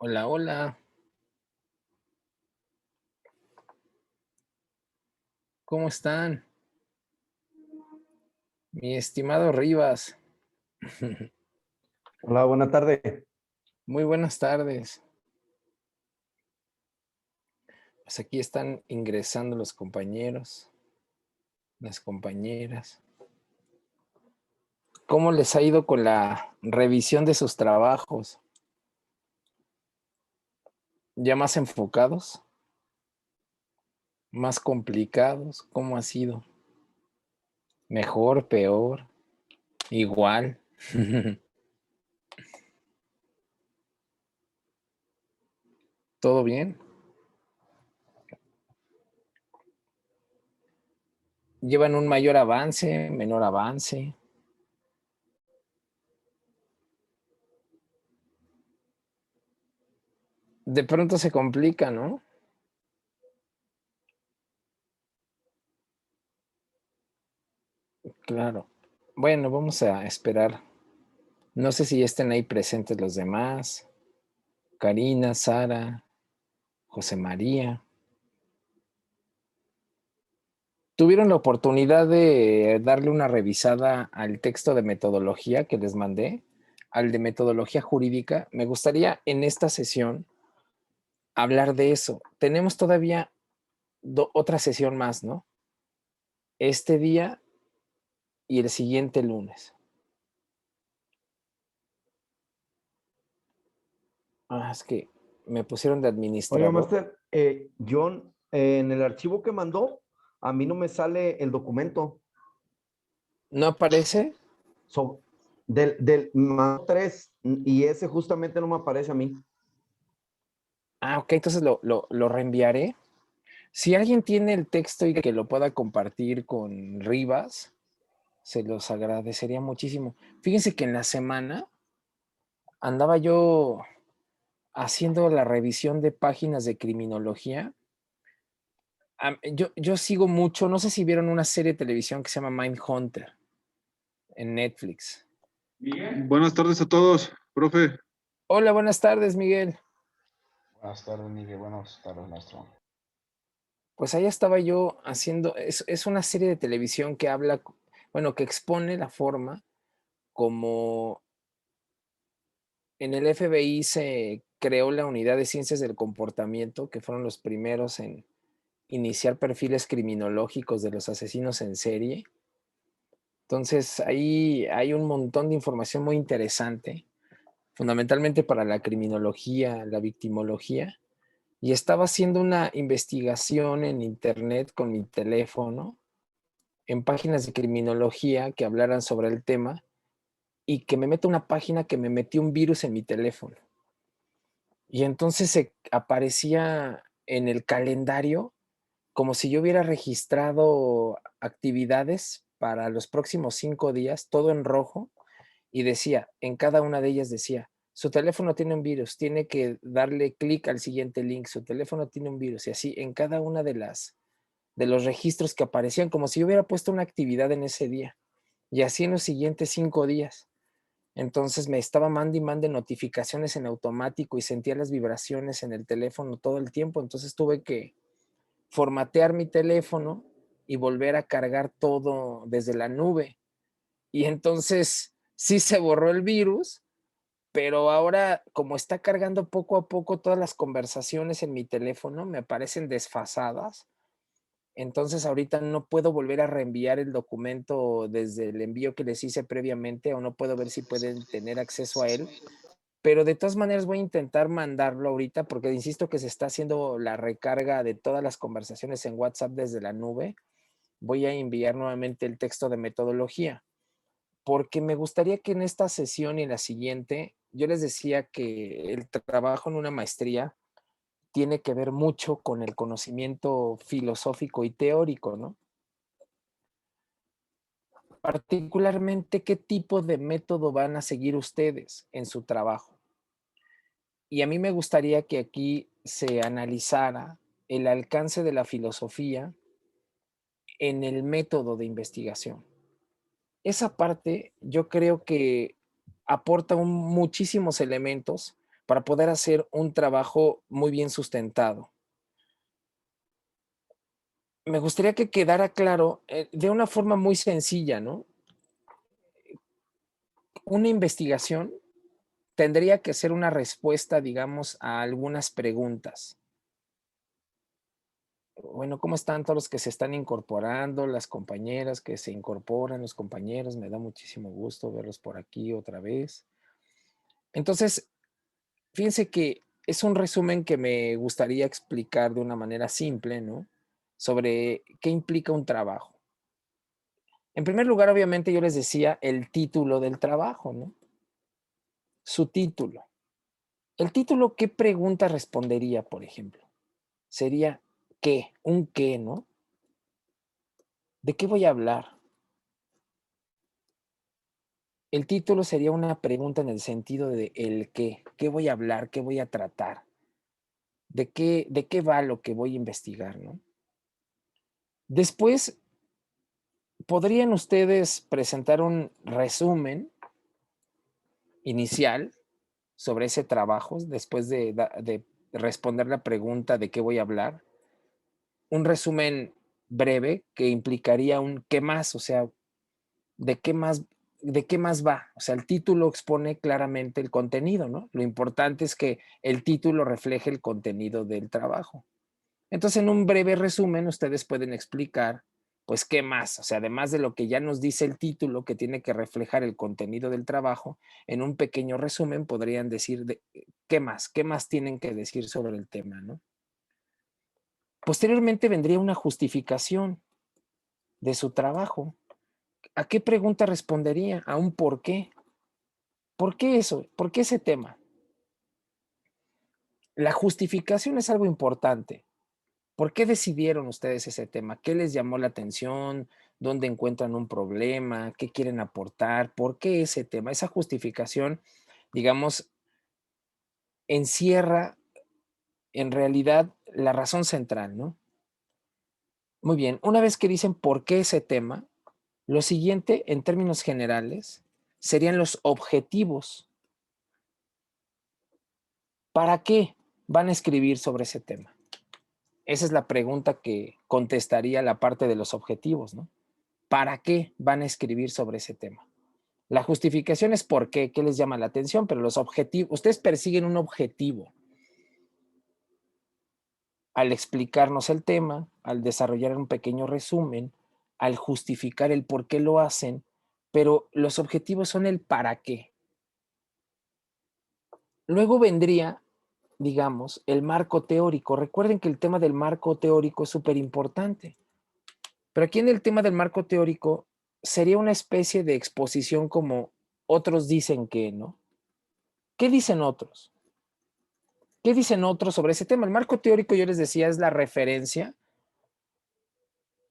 Hola, hola, ¿cómo están? Mi estimado Rivas, Hola, buena tarde. muy buenas tardes. Pues aquí están ingresando los compañeros, las compañeras. ¿Cómo les ha ido con la revisión de sus trabajos? ¿Ya más enfocados? ¿Más complicados? ¿Cómo ha sido? ¿Mejor, peor, igual? ¿Todo bien? ¿Llevan un mayor avance, menor avance? De pronto se complica, ¿no? Claro. Bueno, vamos a esperar. No sé si ya estén ahí presentes los demás. Karina, Sara, José María. ¿Tuvieron la oportunidad de darle una revisada al texto de metodología que les mandé? Al de metodología jurídica. Me gustaría en esta sesión hablar de eso. Tenemos todavía otra sesión más, ¿no? Este día y el siguiente lunes. Es que me pusieron de Oiga, administrador. Master, John, en el archivo que mandó, a mí no me sale el documento. ¿No aparece? So, del mandó 3 y ese justamente no me aparece a mí. Ok, entonces lo reenviaré. Si alguien tiene el texto y que lo pueda compartir con Rivas, se los agradecería muchísimo. Fíjense que en la semana andaba yo haciendo la revisión de páginas de criminología. Yo sigo mucho, no sé si vieron una serie de televisión que se llama Mindhunter en Netflix. Buenas tardes a todos, profe. Hola, buenas tardes, Miguel. Buenas tardes, Miguel. Buenas tardes, maestro. Pues ahí estaba yo haciendo, es una serie de televisión que habla, bueno, que expone la forma como en el FBI se creó la unidad de ciencias del comportamiento, que fueron los primeros en iniciar perfiles criminológicos de los asesinos en serie. Entonces, ahí hay un montón de información muy interesante, fundamentalmente para la criminología, la victimología. Y estaba haciendo una investigación en internet con mi teléfono, en páginas de criminología que hablaran sobre el tema, y que me meta una página que me metió un virus en mi teléfono. Y entonces se aparecía en el calendario como si yo hubiera registrado actividades para los próximos 5 días, todo en rojo, y decía, en cada una de ellas decía, su teléfono tiene un virus, tiene que darle clic al siguiente link, su teléfono tiene un virus, y así en cada una de los registros que aparecían, como si yo hubiera puesto una actividad en ese día, y así en los siguientes 5 días. Entonces me estaba mande y mande notificaciones en automático y sentía las vibraciones en el teléfono todo el tiempo. Entonces tuve que formatear mi teléfono y volver a cargar todo desde la nube. Y entonces sí se borró el virus, pero ahora como está cargando poco a poco todas las conversaciones en mi teléfono, me aparecen desfasadas. Entonces ahorita no puedo volver a reenviar el documento desde el envío que les hice previamente o no puedo ver si pueden tener acceso a él, pero de todas maneras voy a intentar mandarlo ahorita porque insisto que se está haciendo la recarga de todas las conversaciones en WhatsApp desde la nube. Voy a enviar nuevamente el texto de metodología porque me gustaría que en esta sesión y en la siguiente, yo les decía que el trabajo en una maestría tiene que ver mucho con el conocimiento filosófico y teórico, ¿no? Particularmente, ¿qué tipo de método van a seguir ustedes en su trabajo? Y a mí me gustaría que aquí se analizara el alcance de la filosofía en el método de investigación. Esa parte yo creo que aporta muchísimos elementos para poder hacer un trabajo muy bien sustentado. Me gustaría que quedara claro de una forma muy sencilla, ¿no? Una investigación tendría que ser una respuesta, digamos, a algunas preguntas. Bueno, ¿cómo están todos los que se están incorporando? Las compañeras que se incorporan, los compañeros, me da muchísimo gusto verlos por aquí otra vez. Entonces, fíjense que es un resumen que me gustaría explicar de una manera simple, ¿no? Sobre qué implica un trabajo. En primer lugar, obviamente, yo les decía el título del trabajo, ¿no? Su título. El título, ¿qué pregunta respondería, por ejemplo? Sería ¿qué? Un qué, ¿no? ¿De qué voy a hablar? El título sería una pregunta en el sentido de el qué voy a hablar, qué voy a tratar, de qué va lo que voy a investigar, ¿no? Después, podrían ustedes presentar un resumen inicial sobre ese trabajo, después de responder la pregunta de qué voy a hablar. Un resumen breve que implicaría un qué más, o sea, de qué más va. O sea, el título expone claramente el contenido, ¿no? Lo importante es que el título refleje el contenido del trabajo. Entonces, en un breve resumen, ustedes pueden explicar, pues, qué más. O sea, además de lo que ya nos dice el título, que tiene que reflejar el contenido del trabajo, en un pequeño resumen podrían decir qué más tienen que decir sobre el tema, ¿no? Posteriormente vendría una justificación de su trabajo. ¿A qué pregunta respondería? ¿A un por qué? ¿Por qué eso? ¿Por qué ese tema? La justificación es algo importante. ¿Por qué decidieron ustedes ese tema? ¿Qué les llamó la atención? ¿Dónde encuentran un problema? ¿Qué quieren aportar? ¿Por qué ese tema? Esa justificación, digamos, encierra en realidad la razón central, ¿no? Muy bien, una vez que dicen por qué ese tema, lo siguiente, en términos generales, serían los objetivos. ¿Para qué van a escribir sobre ese tema? Esa es la pregunta que contestaría la parte de los objetivos, ¿no? ¿Para qué van a escribir sobre ese tema? La justificación es por qué les llama la atención, pero los objetivos, ustedes persiguen un objetivo al explicarnos el tema, al desarrollar un pequeño resumen, al justificar el por qué lo hacen, pero los objetivos son el para qué. Luego vendría, digamos, el marco teórico. Recuerden que el tema del marco teórico es súper importante. Pero aquí en el tema del marco teórico sería una especie de exposición como otros dicen que, ¿no? ¿Qué dicen otros? ¿Qué dicen otros sobre ese tema? El marco teórico, yo les decía, es la referencia.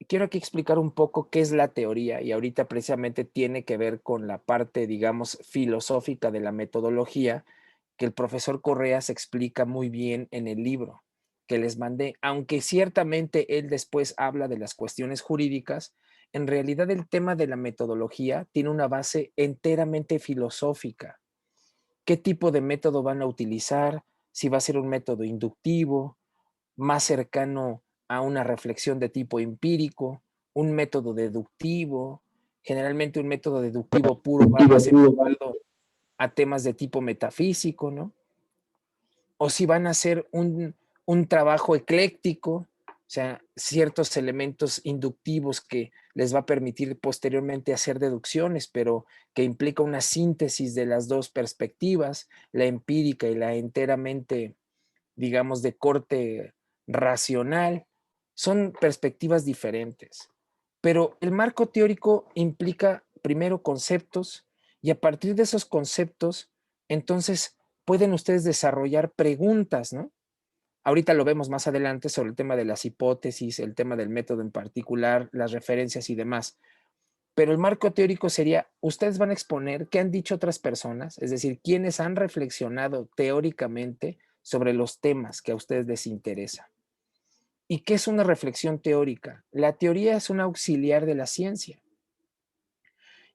Quiero aquí explicar un poco qué es la teoría y ahorita precisamente tiene que ver con la parte, digamos, filosófica de la metodología que el profesor Correas explica muy bien en el libro que les mandé, aunque ciertamente él después habla de las cuestiones jurídicas. En realidad el tema de la metodología tiene una base enteramente filosófica. ¿Qué tipo de método van a utilizar? Si va a ser un método inductivo, más cercano a una reflexión de tipo empírico, un método deductivo. Generalmente un método deductivo puro va más enfocado a temas de tipo metafísico, ¿no? O si van a hacer un trabajo ecléctico, o sea, ciertos elementos inductivos que les va a permitir posteriormente hacer deducciones, pero que implica una síntesis de las dos perspectivas, la empírica y la enteramente, digamos, de corte racional. Son perspectivas diferentes. Pero el marco teórico implica primero conceptos y a partir de esos conceptos, entonces pueden ustedes desarrollar preguntas, ¿no? Ahorita lo vemos más adelante sobre el tema de las hipótesis, el tema del método en particular, las referencias y demás. Pero el marco teórico sería, ustedes van a exponer qué han dicho otras personas, es decir, quiénes han reflexionado teóricamente sobre los temas que a ustedes les interesan. ¿Y qué es una reflexión teórica? La teoría es un auxiliar de la ciencia.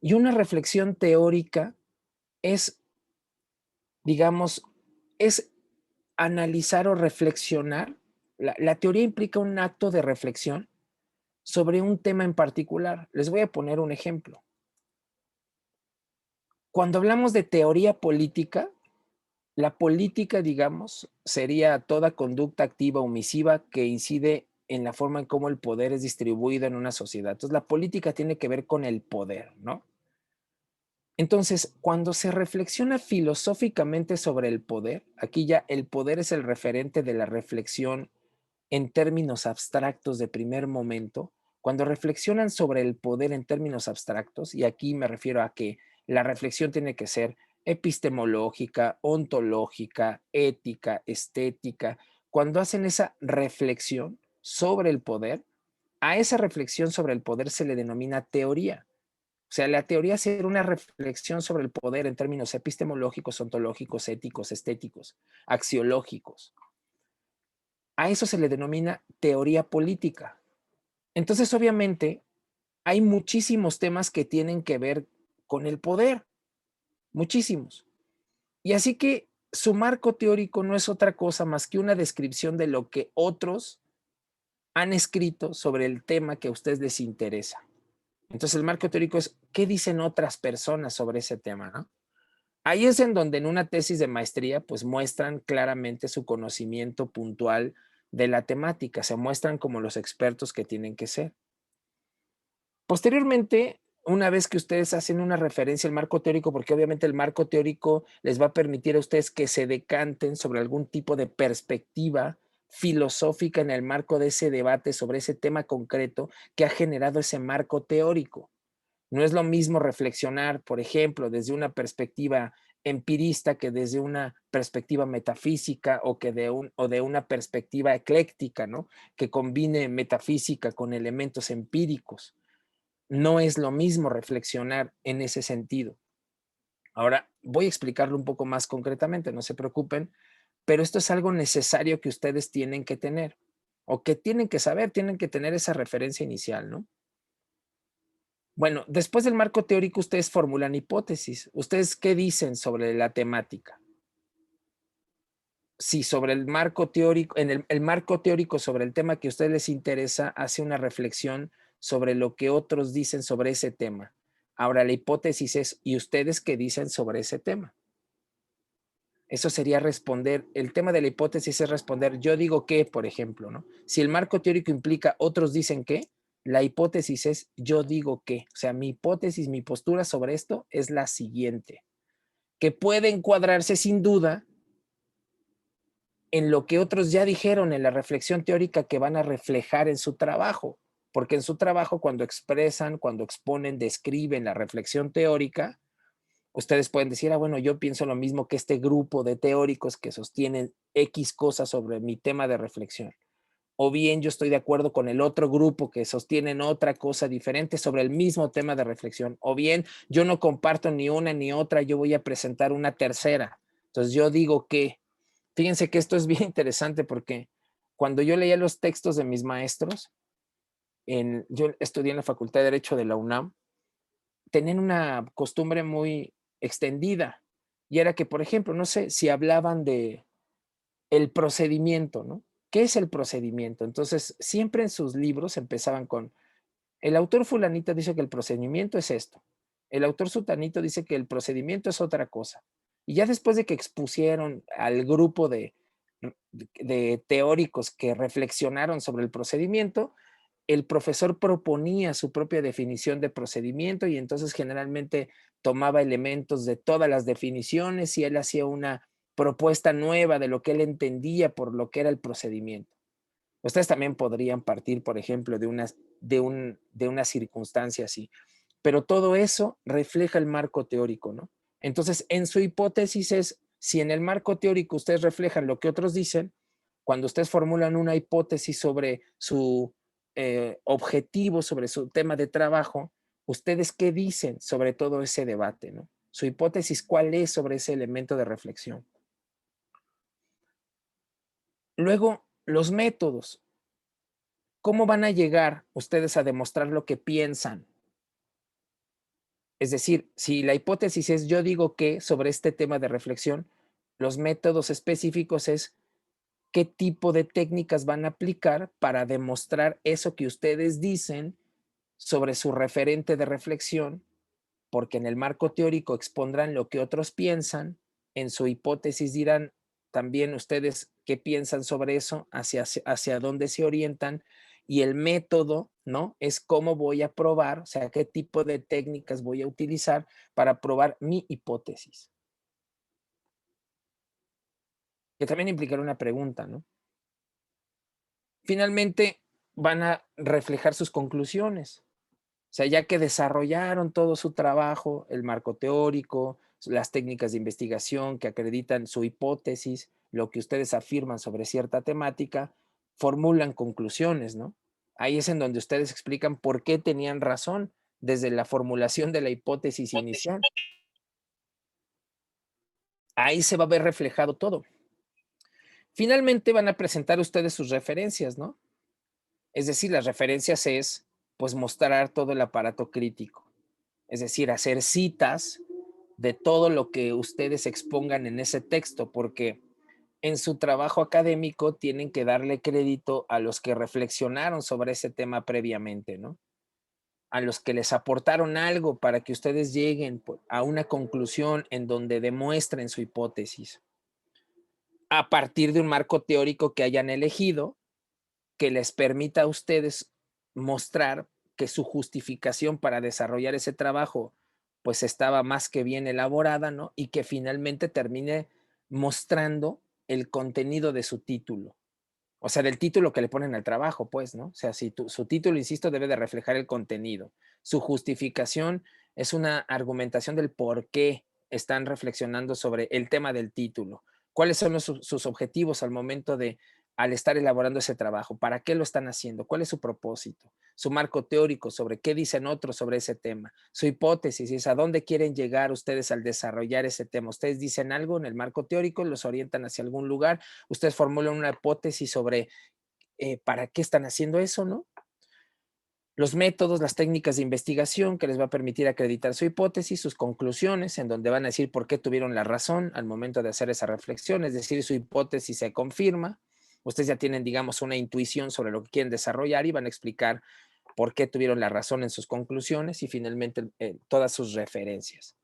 Y una reflexión teórica es, digamos, es analizar o reflexionar. La teoría implica un acto de reflexión sobre un tema en particular. Les voy a poner un ejemplo. Cuando hablamos de teoría política, la política, digamos, sería toda conducta activa o omisiva que incide en la forma en cómo el poder es distribuido en una sociedad. Entonces, la política tiene que ver con el poder, ¿no? Entonces, cuando se reflexiona filosóficamente sobre el poder, aquí ya el poder es el referente de la reflexión en términos abstractos de primer momento. Cuando reflexionan sobre el poder en términos abstractos, y aquí me refiero a que la reflexión tiene que ser epistemológica, ontológica, ética, estética, cuando hacen esa reflexión sobre el poder, a esa reflexión sobre el poder se le denomina teoría. O sea, la teoría es una reflexión sobre el poder en términos epistemológicos, ontológicos, éticos, estéticos, axiológicos. A eso se le denomina teoría política. Entonces, obviamente, hay muchísimos temas que tienen que ver con el poder, muchísimos. Y así que su marco teórico no es otra cosa más que una descripción de lo que otros han escrito sobre el tema que a ustedes les interesa. Entonces, el marco teórico es qué dicen otras personas sobre ese tema, ¿no? Ahí es en donde en una tesis de maestría pues muestran claramente su conocimiento puntual de la temática, se muestran como los expertos que tienen que ser. Posteriormente, una vez que ustedes hacen una referencia al marco teórico, porque obviamente el marco teórico les va a permitir a ustedes que se decanten sobre algún tipo de perspectiva filosófica en el marco de ese debate sobre ese tema concreto que ha generado ese marco teórico. No es lo mismo reflexionar, por ejemplo, desde una perspectiva empirista que desde una perspectiva metafísica o de una perspectiva ecléctica, ¿no? Que combine metafísica con elementos empíricos. No es lo mismo reflexionar en ese sentido. Ahora, voy a explicarlo un poco más concretamente, no se preocupen, pero esto es algo necesario que ustedes tienen que tener o que tienen que saber, tienen que tener esa referencia inicial, ¿no? Bueno, después del marco teórico, ustedes formulan hipótesis. ¿Ustedes qué dicen sobre la temática? Si sobre el marco teórico, en el marco teórico sobre el tema que a ustedes les interesa, hace una reflexión sobre lo que otros dicen sobre ese tema. Ahora, la hipótesis es, ¿y ustedes qué dicen sobre ese tema? Eso sería responder, el tema de la hipótesis es responder, yo digo que, por ejemplo, ¿no? Si el marco teórico implica otros dicen que, la hipótesis es yo digo que, o sea, mi hipótesis, mi postura sobre esto es la siguiente, que puede encuadrarse sin duda en lo que otros ya dijeron en la reflexión teórica que van a reflejar en su trabajo, porque en su trabajo cuando expresan, cuando exponen, describen la reflexión teórica, ustedes pueden decir, bueno, yo pienso lo mismo que este grupo de teóricos que sostienen X cosas sobre mi tema de reflexión. O bien yo estoy de acuerdo con el otro grupo que sostienen otra cosa diferente sobre el mismo tema de reflexión. O bien yo no comparto ni una ni otra, yo voy a presentar una tercera. Entonces yo digo que, fíjense que esto es bien interesante porque cuando yo leía los textos de mis maestros, yo estudié en la Facultad de Derecho de la UNAM, tenían una costumbre muy extendida y era que, por ejemplo, no sé, si hablaban de el procedimiento, ¿no? ¿Qué es el procedimiento? Entonces, siempre en sus libros empezaban con, el autor fulanito dice que el procedimiento es esto, el autor sutanito dice que el procedimiento es otra cosa. Y ya después de que expusieron al grupo de teóricos que reflexionaron sobre el procedimiento, el profesor proponía su propia definición de procedimiento y entonces generalmente tomaba elementos de todas las definiciones y él hacía una propuesta nueva de lo que él entendía por lo que era el procedimiento. Ustedes también podrían partir, por ejemplo, de una circunstancia así, pero todo eso refleja el marco teórico, ¿no? Entonces, en su hipótesis es, si en el marco teórico ustedes reflejan lo que otros dicen, cuando ustedes formulan una hipótesis sobre su objetivo, sobre su tema de trabajo, ¿ustedes qué dicen sobre todo ese debate, ¿no? Su hipótesis, ¿cuál es sobre ese elemento de reflexión? Luego, los métodos. ¿Cómo van a llegar ustedes a demostrar lo que piensan? Es decir, si la hipótesis es yo digo que sobre este tema de reflexión, Los métodos específicos es qué tipo de técnicas van a aplicar para demostrar eso que ustedes dicen sobre su referente de reflexión, porque en el marco teórico expondrán lo que otros piensan, en su hipótesis dirán también ustedes qué piensan sobre eso, hacia dónde se orientan, y el método, ¿no? Es cómo voy a probar, o sea, qué tipo de técnicas voy a utilizar para probar mi hipótesis. Que también implicará una pregunta, ¿no? Finalmente, van a reflejar sus conclusiones. O sea, ya que desarrollaron todo su trabajo, el marco teórico, las técnicas de investigación que acreditan su hipótesis, lo que ustedes afirman sobre cierta temática, formulan conclusiones, ¿no? Ahí es en donde ustedes explican por qué tenían razón desde la formulación de la hipótesis inicial. Ahí se va a ver reflejado todo. Finalmente van a presentar ustedes sus referencias, ¿no? Es decir, las referencias es, pues, mostrar todo el aparato crítico. Es decir, hacer citas de todo lo que ustedes expongan en ese texto, porque en su trabajo académico tienen que darle crédito a los que reflexionaron sobre ese tema previamente, ¿no? A los que les aportaron algo para que ustedes lleguen a una conclusión en donde demuestren su hipótesis, a partir de un marco teórico que hayan elegido, que les permita a ustedes mostrar que su justificación para desarrollar ese trabajo pues estaba más que bien elaborada, ¿no? Y que finalmente termine mostrando el contenido de su título. O sea, del título que le ponen al trabajo, pues, ¿no? O sea, si su título, insisto, debe de reflejar el contenido. Su justificación es una argumentación del por qué están reflexionando sobre el tema del título. ¿Cuáles son sus objetivos al estar elaborando ese trabajo? ¿Para qué lo están haciendo? ¿Cuál es su propósito? Su marco teórico sobre qué dicen otros sobre ese tema. Su hipótesis es a dónde quieren llegar ustedes al desarrollar ese tema. Ustedes dicen algo en el marco teórico, los orientan hacia algún lugar, ustedes formulan una hipótesis sobre para qué están haciendo eso, ¿no? Los métodos, las técnicas de investigación que les va a permitir acreditar su hipótesis, sus conclusiones, en donde van a decir por qué tuvieron la razón al momento de hacer esa reflexión, es decir, su hipótesis se confirma. Ustedes ya tienen, digamos, una intuición sobre lo que quieren desarrollar y van a explicar por qué tuvieron la razón en sus conclusiones y finalmente todas sus referencias.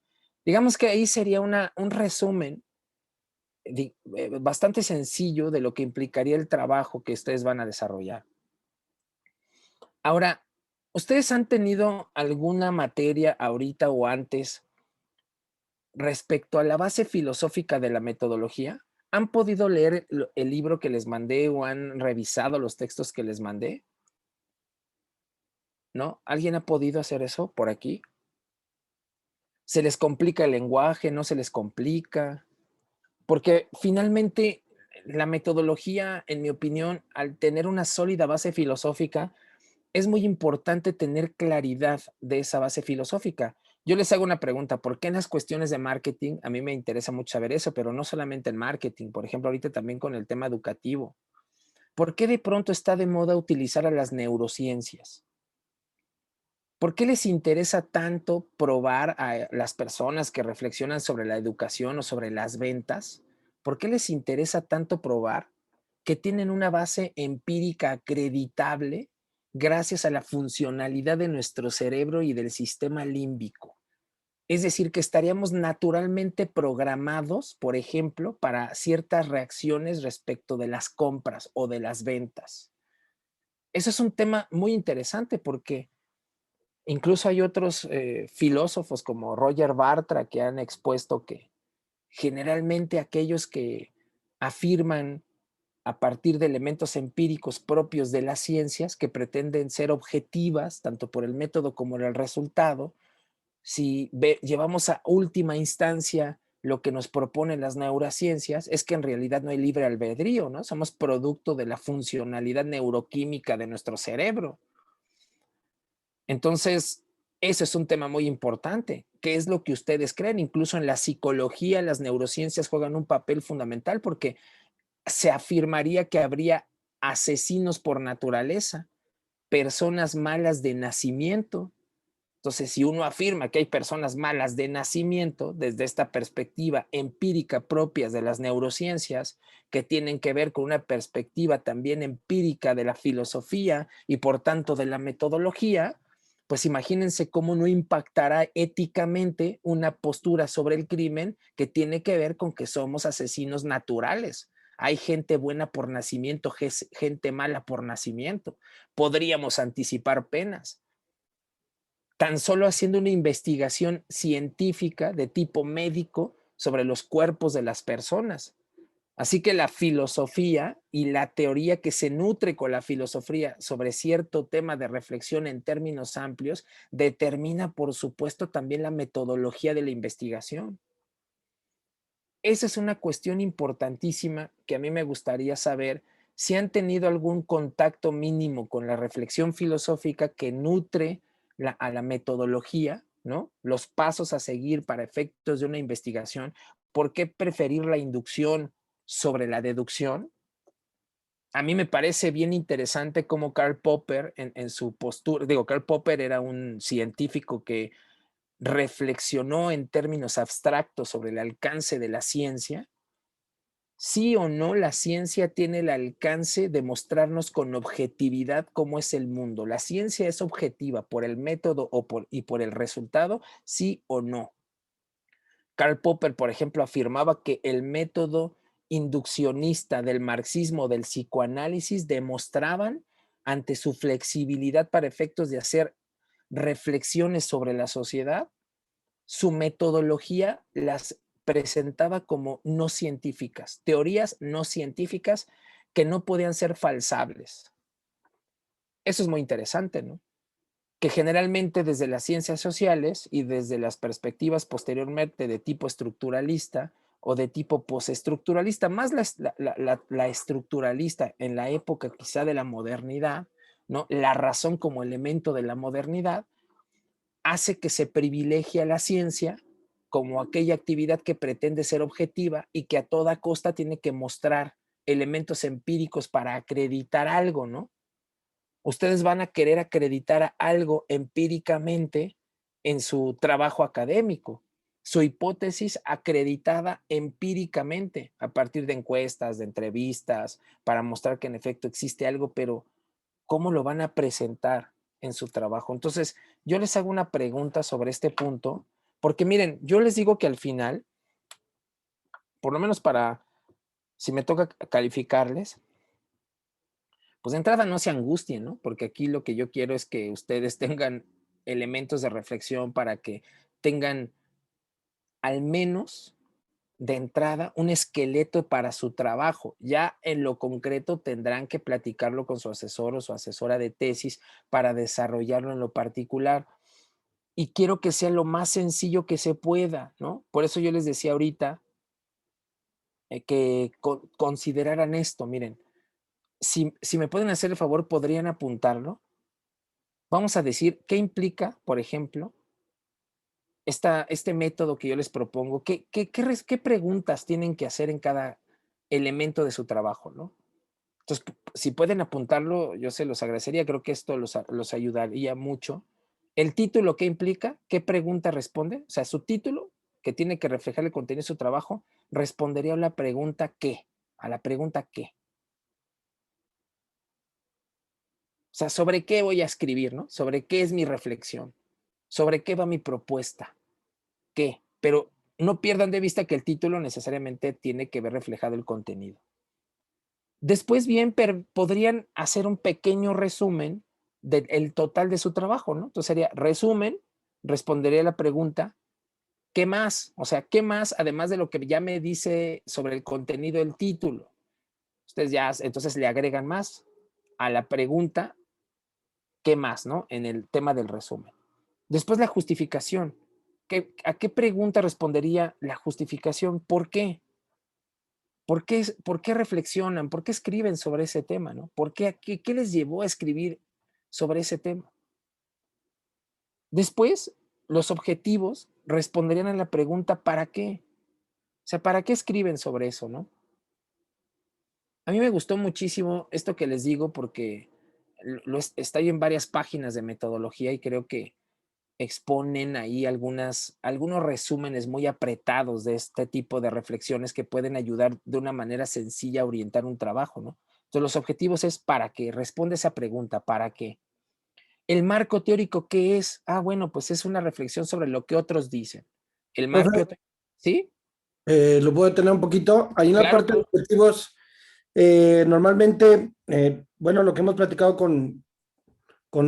Digamos que ahí sería un resumen bastante sencillo de lo que implicaría el trabajo que ustedes van a desarrollar. Ahora, ¿ustedes han tenido alguna materia ahorita o antes respecto a la base filosófica de la metodología? ¿Han podido leer el libro que les mandé o han revisado los textos que les mandé? ¿No? ¿Alguien ha podido hacer eso por aquí? ¿Se les complica el lenguaje? ¿No se les complica? Porque finalmente la metodología, en mi opinión, al tener una sólida base filosófica, es muy importante tener claridad de esa base filosófica. Yo les hago una pregunta, ¿por qué en las cuestiones de marketing? A mí me interesa mucho saber eso, pero no solamente en marketing, por ejemplo, ahorita también con el tema educativo. ¿Por qué de pronto está de moda utilizar a las neurociencias? ¿Por qué les interesa tanto probar a las personas que reflexionan sobre la educación o sobre las ventas? ¿Por qué les interesa tanto probar que tienen una base empírica acreditable gracias a la funcionalidad de nuestro cerebro y del sistema límbico? Es decir, que estaríamos naturalmente programados, por ejemplo, para ciertas reacciones respecto de las compras o de las ventas. Eso es un tema muy interesante porque incluso hay otros filósofos como Roger Bartra que han expuesto que generalmente aquellos que afirman a partir de elementos empíricos propios de las ciencias que pretenden ser objetivas, tanto por el método como el resultado, si llevamos a última instancia lo que nos proponen las neurociencias, es que en realidad no hay libre albedrío, ¿no? Somos producto de la funcionalidad neuroquímica de nuestro cerebro. Entonces, ese es un tema muy importante. ¿Qué es lo que ustedes creen? Incluso en la psicología, las neurociencias juegan un papel fundamental porque se afirmaría que habría asesinos por naturaleza, personas malas de nacimiento, Entonces, si uno afirma que hay personas malas de nacimiento, desde esta perspectiva empírica propia de las neurociencias, que tienen que ver con una perspectiva también empírica de la filosofía y por tanto de la metodología, pues imagínense cómo no impactará éticamente una postura sobre el crimen que tiene que ver con que somos asesinos naturales. Hay gente buena por nacimiento, gente mala por nacimiento. Podríamos anticipar penas tan solo haciendo una investigación científica de tipo médico sobre los cuerpos de las personas. Así que la filosofía y la teoría que se nutre con la filosofía sobre cierto tema de reflexión en términos amplios determina, por supuesto, también la metodología de la investigación. Esa es una cuestión importantísima que a mí me gustaría saber si han tenido algún contacto mínimo con la reflexión filosófica que nutre a la metodología, ¿no? Los pasos a seguir para efectos de una investigación. ¿Por qué preferir la inducción sobre la deducción? A mí me parece bien interesante cómo Karl Popper en su postura, Karl Popper era un científico que reflexionó en términos abstractos sobre el alcance de la ciencia. Sí o no, la ciencia tiene el alcance de mostrarnos con objetividad cómo es el mundo. La ciencia es objetiva por el método y por el resultado, sí o no. Karl Popper, por ejemplo, afirmaba que el método induccionista del marxismo, del psicoanálisis, demostraban ante su flexibilidad para efectos de hacer reflexiones sobre la sociedad, su metodología las presentaba como no científicas, teorías no científicas que no podían ser falsables. Eso es muy interesante, ¿no? Que generalmente desde las ciencias sociales y desde las perspectivas posteriormente de tipo estructuralista o de tipo postestructuralista, más la estructuralista en la época quizá de la modernidad, ¿no? La razón como elemento de la modernidad hace que se privilegie a la ciencia como aquella actividad que pretende ser objetiva y que a toda costa tiene que mostrar elementos empíricos para acreditar algo, ¿no? Ustedes van a querer acreditar algo empíricamente en su trabajo académico, su hipótesis acreditada empíricamente a partir de encuestas, de entrevistas, para mostrar que en efecto existe algo, pero ¿cómo lo van a presentar en su trabajo? Entonces, yo les hago una pregunta sobre este punto, porque miren, yo les digo que al final, por lo menos para, si me toca calificarles, pues de entrada no se angustien, ¿no? Porque aquí lo que yo quiero es que ustedes tengan elementos de reflexión para que tengan al menos de entrada un esqueleto para su trabajo. Ya en lo concreto tendrán que platicarlo con su asesor o su asesora de tesis para desarrollarlo en lo particular. Y quiero que sea lo más sencillo que se pueda, ¿no? Por eso yo les decía ahorita que consideraran esto. Miren, si me pueden hacer el favor, podrían apuntarlo. Vamos a decir qué implica, por ejemplo, este método que yo les propongo, qué preguntas tienen que hacer en cada elemento de su trabajo, ¿no? Entonces, si pueden apuntarlo, yo se los agradecería, creo que esto los ayudaría mucho. El título, ¿qué implica? ¿Qué pregunta responde? O sea, su título, que tiene que reflejar el contenido de su trabajo, respondería a la pregunta ¿qué? A la pregunta ¿qué? O sea, ¿sobre qué voy a escribir, no? ¿Sobre qué es mi reflexión? ¿Sobre qué va mi propuesta? ¿Qué? Pero no pierdan de vista que el título necesariamente tiene que ver reflejado el contenido. Después bien podrían hacer un pequeño resumen del total de su trabajo, ¿no? Entonces sería resumen, respondería a la pregunta, ¿qué más? O sea, ¿qué más además de lo que ya me dice sobre el contenido del título? Ustedes ya entonces le agregan más a la pregunta, ¿qué más, no? En el tema del resumen. Después la justificación. ¿A qué pregunta respondería la justificación? ¿Por qué? ¿Por qué reflexionan? ¿Por qué escriben sobre ese tema? ¿No? ¿Qué les llevó a escribir sobre ese tema? Después, los objetivos responderían a la pregunta ¿para qué? O sea, ¿para qué escriben sobre eso? ¿No? A mí me gustó muchísimo esto que les digo porque está ahí en varias páginas de metodología y creo que exponen ahí algunos resúmenes muy apretados de este tipo de reflexiones que pueden ayudar de una manera sencilla a orientar un trabajo, ¿no? Entonces, los objetivos es ¿para qué? Responde esa pregunta, ¿para qué? El marco teórico, ¿qué es? Ah, bueno, pues es una reflexión sobre lo que otros dicen. El marco, Profe, ¿sí? lo puedo detener un poquito. Ahí en la Claro, parte de claro. objetivos, normalmente, bueno, lo que hemos platicado con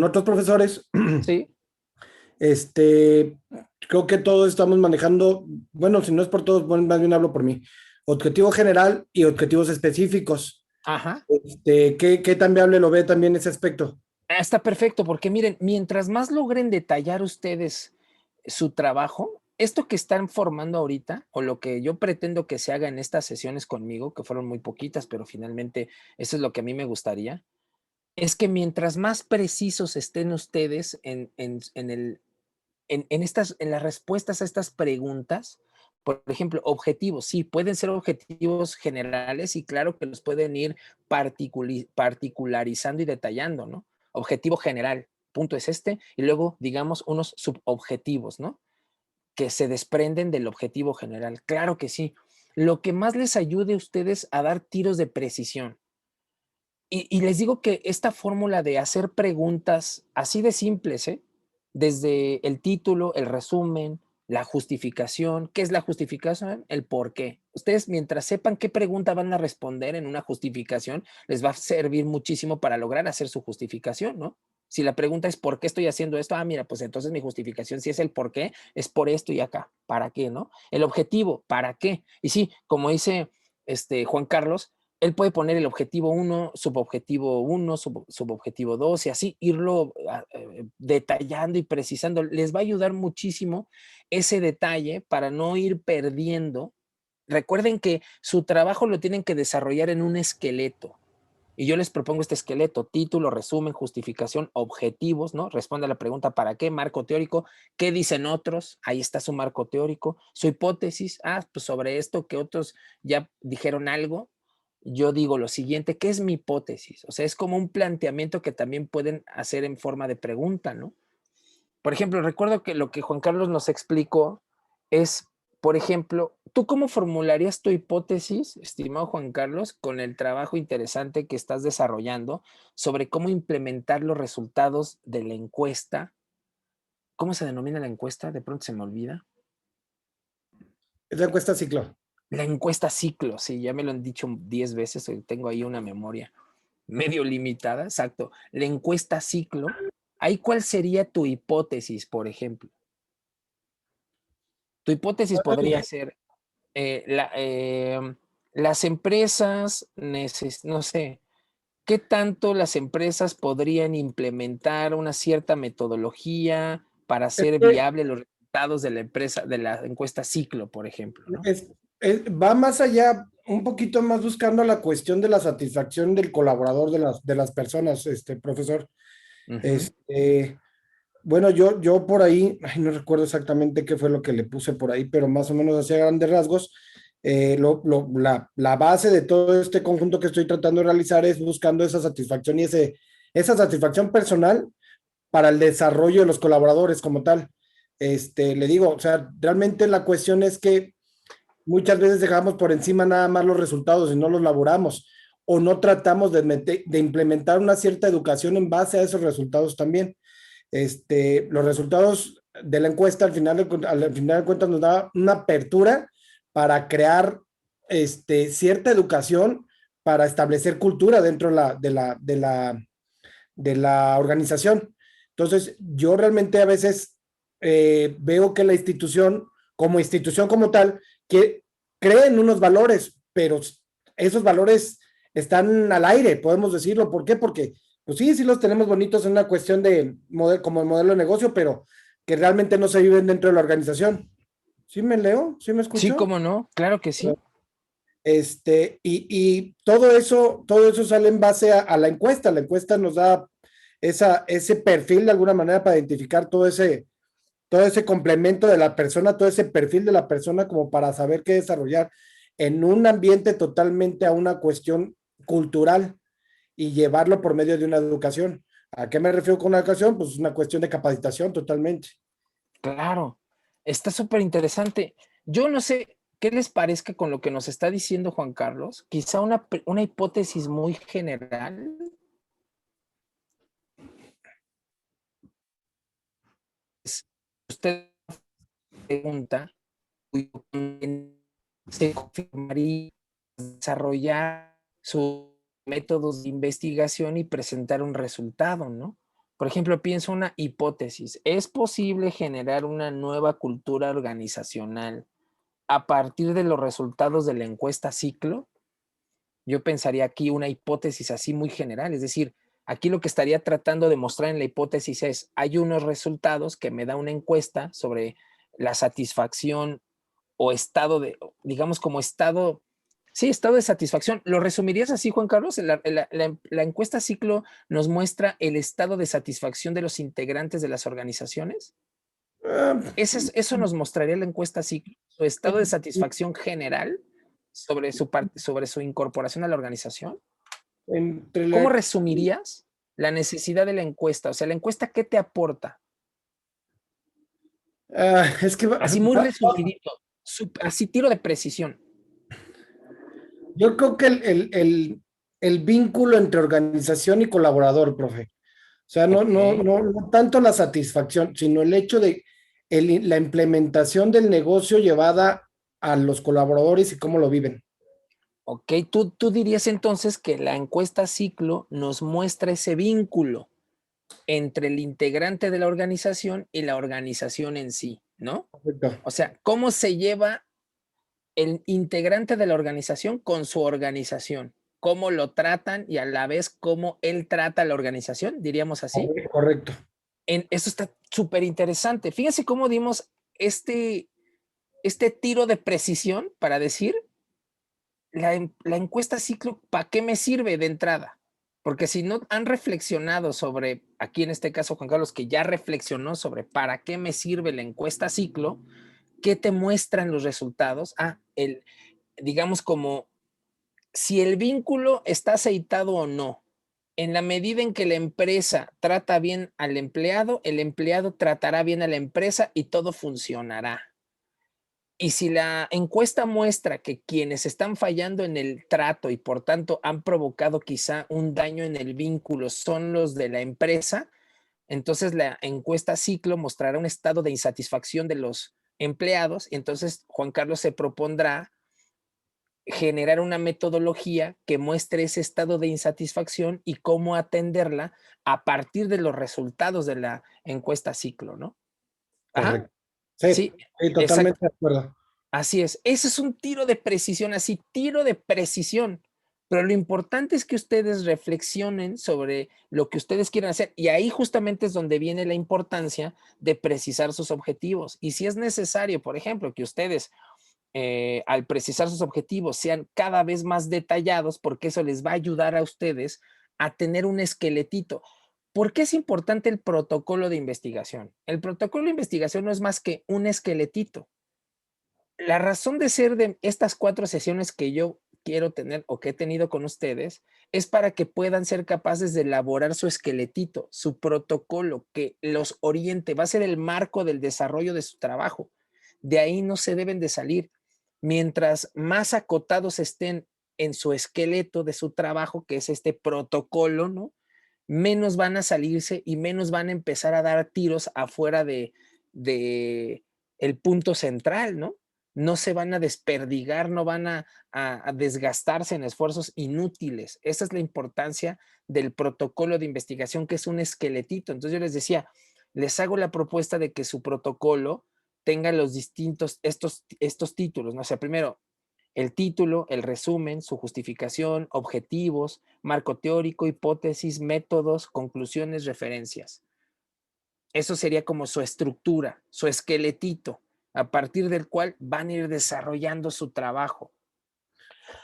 otros profesores, Sí, este, creo que todos estamos manejando, bueno, si no es por todos, bueno, más bien hablo por mí, objetivo general y objetivos específicos. ajá. ¿Qué tan viable lo ve también ese aspecto? Está perfecto, porque miren, mientras más logren detallar ustedes su trabajo, esto que están formando ahorita, o lo que yo pretendo que se haga en estas sesiones conmigo, que fueron muy poquitas, pero finalmente eso es lo que a mí me gustaría, es que mientras más precisos estén ustedes en las respuestas a estas preguntas, por ejemplo, objetivos, sí, pueden ser objetivos generales y claro que los pueden ir particularizando y detallando, ¿no? Objetivo general, punto es este, y luego, digamos, unos subobjetivos, ¿no? Que se desprenden del objetivo general. Claro que sí. Lo que más les ayude a ustedes a dar tiros de precisión. Y les digo que esta fórmula de hacer preguntas así de simples, ¿eh? Desde el título, el resumen, la justificación. ¿Qué es la justificación? El por qué. Ustedes, mientras sepan qué pregunta van a responder en una justificación, les va a servir muchísimo para lograr hacer su justificación, ¿no? Si la pregunta es ¿por qué estoy haciendo esto? Ah, mira, pues entonces mi justificación, si es el por qué, es por esto y acá. ¿Para qué, no? El objetivo, ¿para qué? Y sí, como dice Juan Carlos, él puede poner el objetivo 1, subobjetivo 2 y así irlo detallando y precisando. Les va a ayudar muchísimo ese detalle para no ir perdiendo. Recuerden que su trabajo lo tienen que desarrollar en un esqueleto. Y yo les propongo este esqueleto: título, resumen, justificación, objetivos, ¿no? Responde a la pregunta ¿para qué? Marco teórico. ¿Qué dicen otros? Ahí está su marco teórico. Su hipótesis, pues sobre esto que otros ya dijeron algo, yo digo lo siguiente: ¿qué es mi hipótesis? O sea, es como un planteamiento que también pueden hacer en forma de pregunta, ¿no? Por ejemplo, recuerdo que lo que Juan Carlos nos explicó es, por ejemplo, ¿tú cómo formularías tu hipótesis, estimado Juan Carlos, con el trabajo interesante que estás desarrollando sobre cómo implementar los resultados de la encuesta? ¿Cómo se denomina la encuesta? De pronto se me olvida. Es la encuesta ciclo. La encuesta ciclo, sí, ya me lo han dicho 10 veces, tengo ahí una memoria medio limitada, exacto. La encuesta ciclo, ahí ¿cuál sería tu hipótesis, por ejemplo? Tu hipótesis podría ser, las empresas, no sé, ¿qué tanto las empresas podrían implementar una cierta metodología para hacer viable los resultados de la empresa, de la encuesta ciclo, por ejemplo, ¿no? Va más allá, un poquito más buscando la cuestión de la satisfacción del colaborador, de las personas, profesor. Ujú. Bueno, yo por ahí, ay, no recuerdo exactamente qué fue lo que le puse por ahí, pero más o menos hacia grandes rasgos, la base de todo este conjunto que estoy tratando de realizar es buscando esa satisfacción y esa satisfacción personal para el desarrollo de los colaboradores como tal. Le digo, o sea, realmente la cuestión es que muchas veces dejamos por encima nada más los resultados y no los laboramos, o no tratamos de implementar una cierta educación en base a esos resultados también. Los resultados de la encuesta al final de cuentas nos da una apertura para crear cierta educación para establecer cultura dentro de la organización. Entonces, yo realmente a veces veo que la institución como tal, que creen unos valores, pero esos valores están al aire, podemos decirlo. ¿Por qué? Porque, pues sí los tenemos bonitos en una cuestión como modelo de negocio, pero que realmente no se viven dentro de la organización. ¿Sí me leo? ¿Sí me Sí, escucho? cómo no, claro que sí. Y todo eso sale en base a la encuesta. La encuesta nos da ese perfil de alguna manera para identificar todo ese complemento de la persona, todo ese perfil de la persona como para saber qué desarrollar en un ambiente totalmente a una cuestión cultural y llevarlo por medio de una educación. ¿A qué me refiero con una educación? Pues una cuestión de capacitación totalmente. Claro, está súper interesante. Yo no sé qué les parezca con lo que nos está diciendo Juan Carlos, quizá una hipótesis muy general. Usted pregunta, se confirmaría desarrollar sus métodos de investigación y presentar un resultado, ¿no? Por ejemplo, pienso una hipótesis. ¿Es posible generar una nueva cultura organizacional a partir de los resultados de la encuesta ciclo? Yo pensaría aquí una hipótesis así muy general, es decir, aquí lo que estaría tratando de mostrar en la hipótesis es, hay unos resultados que me da una encuesta sobre la satisfacción o estado de, digamos como estado, sí, estado de satisfacción. ¿Lo resumirías así, Juan Carlos? La encuesta ciclo nos muestra el estado de satisfacción de los integrantes de las organizaciones. Eso nos mostraría la encuesta ciclo, su estado de satisfacción general sobre su incorporación a la organización. ¿Cómo resumirías la necesidad de la encuesta? O sea, la encuesta, ¿qué te aporta? Es que Así muy resumidito, así tiro de precisión. yo creo que el vínculo entre organización y colaborador, profe. O sea, no tanto la satisfacción, sino el hecho de la implementación del negocio llevada a los colaboradores y cómo lo viven. Ok, tú dirías entonces que la encuesta ciclo nos muestra ese vínculo entre el integrante de la organización y la organización en sí, ¿no? Perfecto. O sea, cómo se lleva el integrante de la organización con su organización, cómo lo tratan y a la vez cómo él trata a la organización, diríamos así. Correcto. Eso está súper interesante. Fíjense cómo dimos este tiro de precisión para decir la encuesta ciclo, ¿para qué me sirve de entrada? Porque si no han reflexionado sobre, aquí en este caso Juan Carlos, que ya reflexionó sobre para qué me sirve la encuesta ciclo, ¿qué te muestran los resultados? Digamos como si el vínculo está aceitado o no. En la medida en que la empresa trata bien al empleado, el empleado tratará bien a la empresa y todo funcionará. Y si la encuesta muestra que quienes están fallando en el trato y por tanto han provocado quizá un daño en el vínculo son los de la empresa, entonces la encuesta ciclo mostrará un estado de insatisfacción de los empleados y entonces Juan Carlos se propondrá generar una metodología que muestre ese estado de insatisfacción y cómo atenderla a partir de los resultados de la encuesta ciclo, ¿no? Correcto. Ajá. Sí, totalmente de acuerdo. Así es. Ese es un tiro de precisión, así, tiro de precisión. Pero lo importante es que ustedes reflexionen sobre lo que ustedes quieren hacer. Y ahí justamente es donde viene la importancia de precisar sus objetivos. Y si es necesario, por ejemplo, que ustedes al precisar sus objetivos sean cada vez más detallados, porque eso les va a ayudar a ustedes a tener un esqueletito. ¿Por qué es importante el protocolo de investigación? El protocolo de investigación no es más que un esqueletito. La razón de ser de estas 4 sesiones que yo quiero tener o que he tenido con ustedes es para que puedan ser capaces de elaborar su esqueletito, su protocolo que los oriente, va a ser el marco del desarrollo de su trabajo. De ahí no se deben de salir. Mientras más acotados estén en su esqueleto de su trabajo, que es este protocolo, ¿no? Menos van a salirse y menos van a empezar a dar tiros afuera de el punto central, ¿no? No se van a desperdigar, no van a desgastarse en esfuerzos inútiles. Esa es la importancia del protocolo de investigación, que es un esqueletito. Entonces yo les decía, les hago la propuesta de que su protocolo tenga los distintos, estos títulos, ¿no? O sea, primero, el título, el resumen, su justificación, objetivos, marco teórico, hipótesis, métodos, conclusiones, referencias. Eso sería como su estructura, su esqueletito, a partir del cual van a ir desarrollando su trabajo.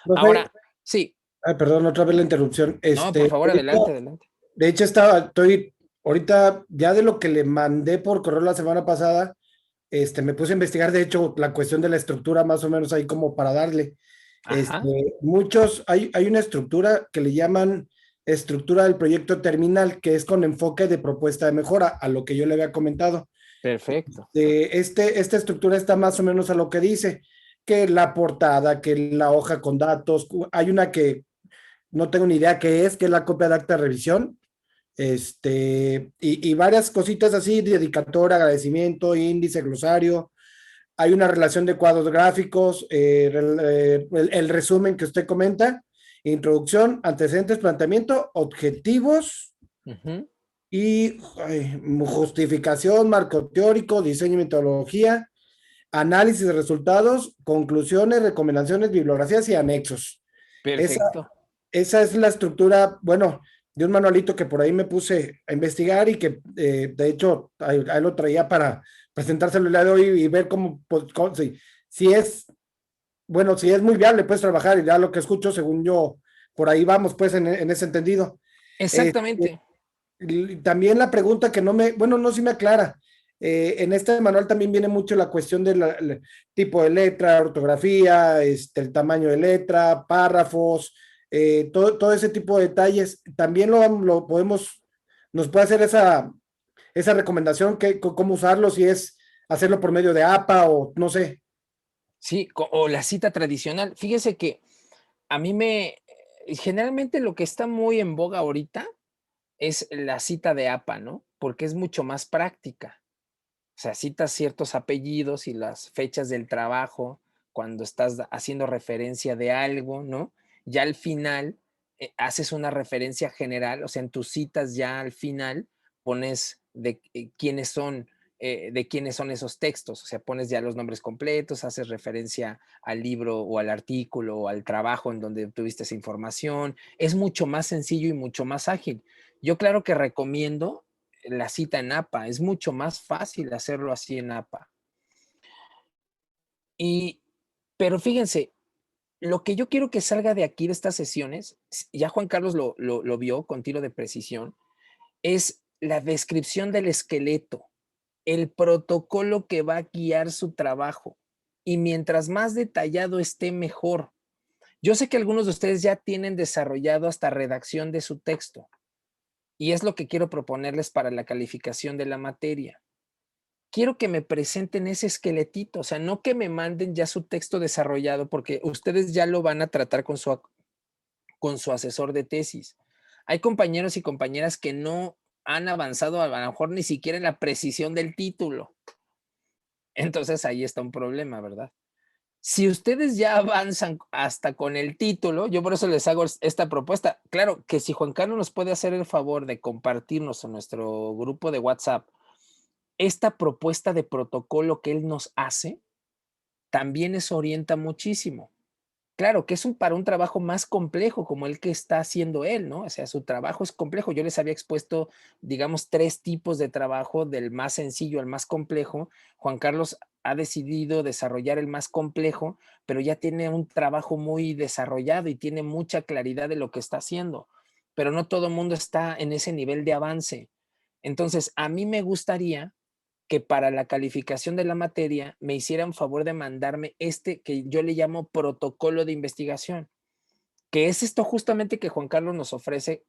Profe, ahora, sí. Ay, perdón, otra vez la interrupción. No, por favor, adelante. De hecho, estoy ahorita ya de lo que le mandé por correo la semana pasada, me puse a investigar, de hecho, la cuestión de la estructura, más o menos ahí como para darle. Hay una estructura que le llaman estructura del proyecto terminal, que es con enfoque de propuesta de mejora, a lo que yo le había comentado. Perfecto. Esta estructura está más o menos a lo que dice, que la portada, que la hoja con datos, hay una que no tengo ni idea qué es, que es la copia de acta de revisión, y varias cositas así, dedicatoria, agradecimiento, índice, glosario. Hay una relación de cuadros gráficos, el resumen que usted comenta, introducción, antecedentes, planteamiento, objetivos Ujú. y justificación, marco teórico, diseño y metodología, análisis de resultados, conclusiones, recomendaciones, bibliografías y anexos. Esa, Perfecto. esa es la estructura, bueno, de un manualito que por ahí me puse a investigar y que de hecho ahí lo traía para presentárselo el día de hoy y ver cómo, pues, si es, bueno, si es muy viable, puedes trabajar y ya lo que escucho, según yo, por ahí vamos, pues, en ese entendido. Exactamente. Y también la pregunta que no me, bueno, no, sí me aclara. En este manual también viene mucho la cuestión del tipo de letra, ortografía, el tamaño de letra, párrafos, todo ese tipo de detalles. También lo podemos, nos puede hacer esa recomendación, cómo usarlo, si es hacerlo por medio de APA o no sé. Sí, o la cita tradicional. Fíjese que a mí generalmente lo que está muy en boga ahorita es la cita de APA, ¿no? Porque es mucho más práctica. O sea, citas ciertos apellidos y las fechas del trabajo cuando estás haciendo referencia de algo, ¿no? Ya al final haces una referencia general, o sea, en tus citas ya al final pones de quiénes son esos textos, o sea, pones ya los nombres completos, haces referencia al libro o al artículo o al trabajo en donde tuviste esa información. Es mucho más sencillo y mucho más ágil. Yo claro que recomiendo la cita en APA, es mucho más fácil hacerlo así en APA. Y, pero fíjense, lo que yo quiero que salga de aquí de estas sesiones, ya Juan Carlos lo vio con tiro de precisión, es la descripción del esqueleto, el protocolo que va a guiar su trabajo. Y mientras más detallado esté, mejor. Yo sé que algunos de ustedes ya tienen desarrollado hasta redacción de su texto, y es lo que quiero proponerles para la calificación de la materia. Quiero que me presenten ese esqueletito, o sea, no que me manden ya su texto desarrollado, porque ustedes ya lo van a tratar con su asesor de tesis. Hay compañeros y compañeras que no han avanzado a lo mejor ni siquiera en la precisión del título. Entonces ahí está un problema, ¿verdad? Si ustedes ya avanzan hasta con el título, yo por eso les hago esta propuesta. Claro que si Juan Carlos nos puede hacer el favor de compartirnos en nuestro grupo de WhatsApp esta propuesta de protocolo que él nos hace, también eso orienta muchísimo. Claro que es para un trabajo más complejo como el que está haciendo él, ¿no? O sea, su trabajo es complejo. Yo les había expuesto, digamos, 3 tipos de trabajo, del más sencillo al más complejo. Juan Carlos ha decidido desarrollar el más complejo, pero ya tiene un trabajo muy desarrollado y tiene mucha claridad de lo que está haciendo. Pero no todo el mundo está en ese nivel de avance. Entonces, a mí me gustaría que para la calificación de la materia me hicieran favor de mandarme que yo le llamo protocolo de investigación, que es esto justamente que Juan Carlos nos ofrece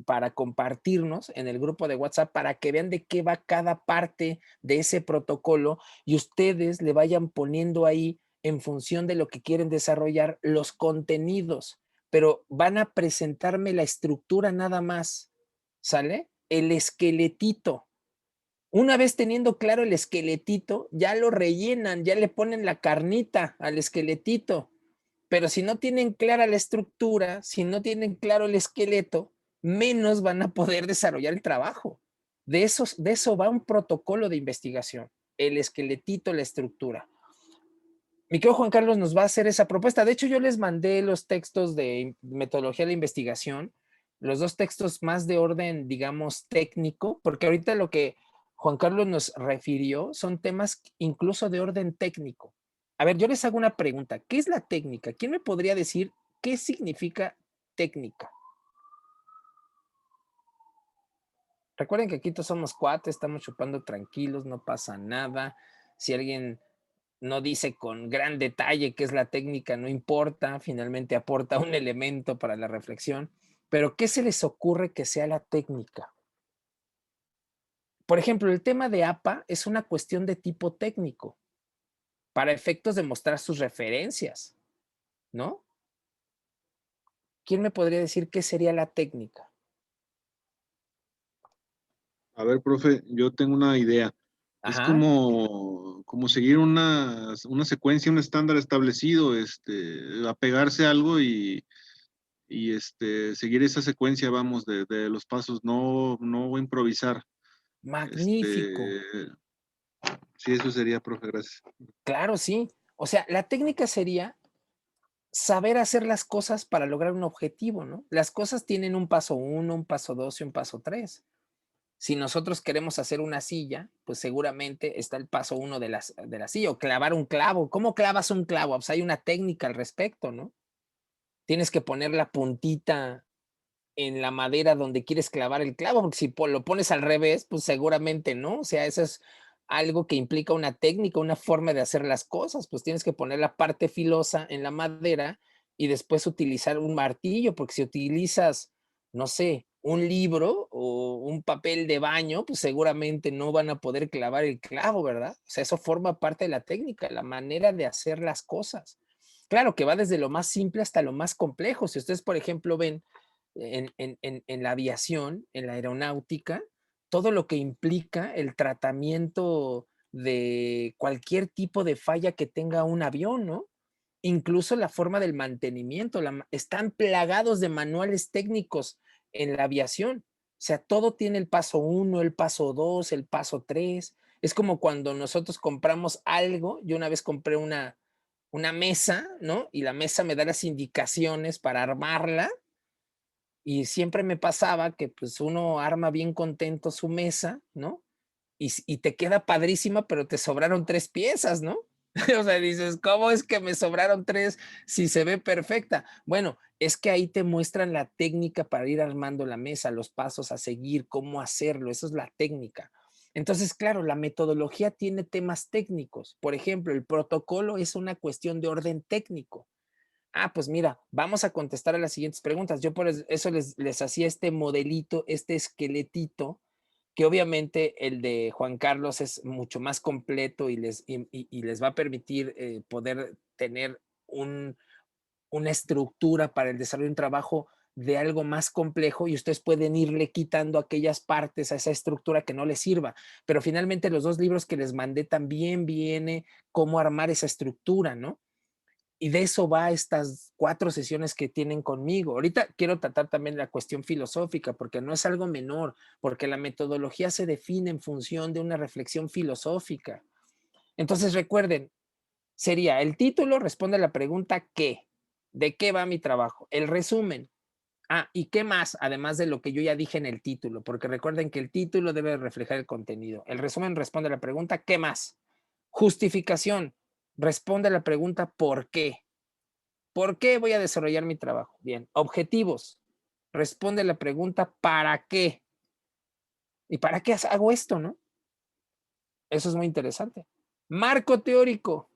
para compartirnos en el grupo de WhatsApp para que vean de qué va cada parte de ese protocolo y ustedes le vayan poniendo ahí en función de lo que quieren desarrollar los contenidos, pero van a presentarme la estructura nada más, ¿sale? El esqueletito. Una vez teniendo claro el esqueletito, ya lo rellenan, ya le ponen la carnita al esqueletito. Pero si no tienen clara la estructura, si no tienen claro el esqueleto, menos van a poder desarrollar el trabajo. De eso va un protocolo de investigación, el esqueletito, la estructura. Mi querido Juan Carlos nos va a hacer esa propuesta. De hecho, yo les mandé los textos de metodología de investigación, los 2 textos más de orden, digamos, técnico, porque ahorita lo que Juan Carlos nos refirió son temas incluso de orden técnico. A ver, yo les hago una pregunta. ¿Qué es la técnica? ¿Quién me podría decir qué significa técnica? Recuerden que aquí todos somos cuates, estamos chupando tranquilos, no pasa nada. Si alguien no dice con gran detalle qué es la técnica, no importa, finalmente aporta un elemento para la reflexión. Pero ¿qué se les ocurre que sea la técnica? Por ejemplo, el tema de APA es una cuestión de tipo técnico, para efectos de mostrar sus referencias, ¿no? ¿Quién me podría decir qué sería la técnica? A ver, profe, yo tengo una idea. Es Ajá. como seguir una secuencia, un estándar establecido, apegarse a algo y seguir esa secuencia, vamos, de los pasos, no improvisar. Magnífico. Sí, eso sería, profe, gracias. Claro, sí. O sea, la técnica sería saber hacer las cosas para lograr un objetivo, ¿no? Las cosas tienen un paso 1, un paso 2 y un paso 3. Si nosotros queremos hacer una silla, pues seguramente está el paso 1 de la silla, o clavar un clavo. ¿Cómo clavas un clavo? Pues hay una técnica al respecto, ¿no? Tienes que poner la puntita en la madera donde quieres clavar el clavo, porque si lo pones al revés, pues seguramente no. O sea, eso es algo que implica una técnica, una forma de hacer las cosas. Pues tienes que poner la parte filosa en la madera y después utilizar un martillo, porque si utilizas, no sé, un libro o un papel de baño, pues seguramente no van a poder clavar el clavo, ¿verdad? O sea, eso forma parte de la técnica, la manera de hacer las cosas. Claro que va desde lo más simple hasta lo más complejo. Si ustedes, por ejemplo, ven en la aviación, en la aeronáutica, todo lo que implica el tratamiento de cualquier tipo de falla que tenga un avión, ¿no? Incluso la forma del mantenimiento, están plagados de manuales técnicos en la aviación. O sea, todo tiene el paso 1, el paso 2, el paso 3. Es como cuando nosotros compramos algo. Yo una vez compré una mesa, ¿no? Y la mesa me da las indicaciones para armarla y siempre me pasaba que pues uno arma bien contento su mesa, ¿no? Y te queda padrísima, pero te sobraron 3 piezas, ¿no? O sea, dices, ¿cómo es que me sobraron 3 si se ve perfecta? Bueno, es que ahí te muestran la técnica para ir armando la mesa, los pasos a seguir, cómo hacerlo, eso es la técnica. Entonces, claro, la metodología tiene temas técnicos. Por ejemplo, el protocolo es una cuestión de orden técnico. Pues mira, vamos a contestar a las siguientes preguntas. Yo por eso les hacía este modelito, este esqueletito, que obviamente el de Juan Carlos es mucho más completo y les va a permitir poder tener una estructura para el desarrollo de un trabajo de algo más complejo y ustedes pueden irle quitando aquellas partes a esa estructura que no les sirva. Pero finalmente los 2 libros que les mandé también viene cómo armar esa estructura, ¿no? Y de eso va estas 4 sesiones que tienen conmigo. Ahorita quiero tratar también la cuestión filosófica, porque no es algo menor, porque la metodología se define en función de una reflexión filosófica. Entonces recuerden, sería el título, responde a la pregunta ¿qué? ¿De qué va mi trabajo? El resumen. ¿Y qué más? Además de lo que yo ya dije en el título, porque recuerden que el título debe reflejar el contenido. El resumen responde a la pregunta ¿qué más? Justificación. Responde a la pregunta ¿por qué? ¿Por qué voy a desarrollar mi trabajo? Bien, objetivos. Responde la pregunta ¿para qué? ¿Y para qué hago esto, no? Eso es muy interesante. Marco teórico.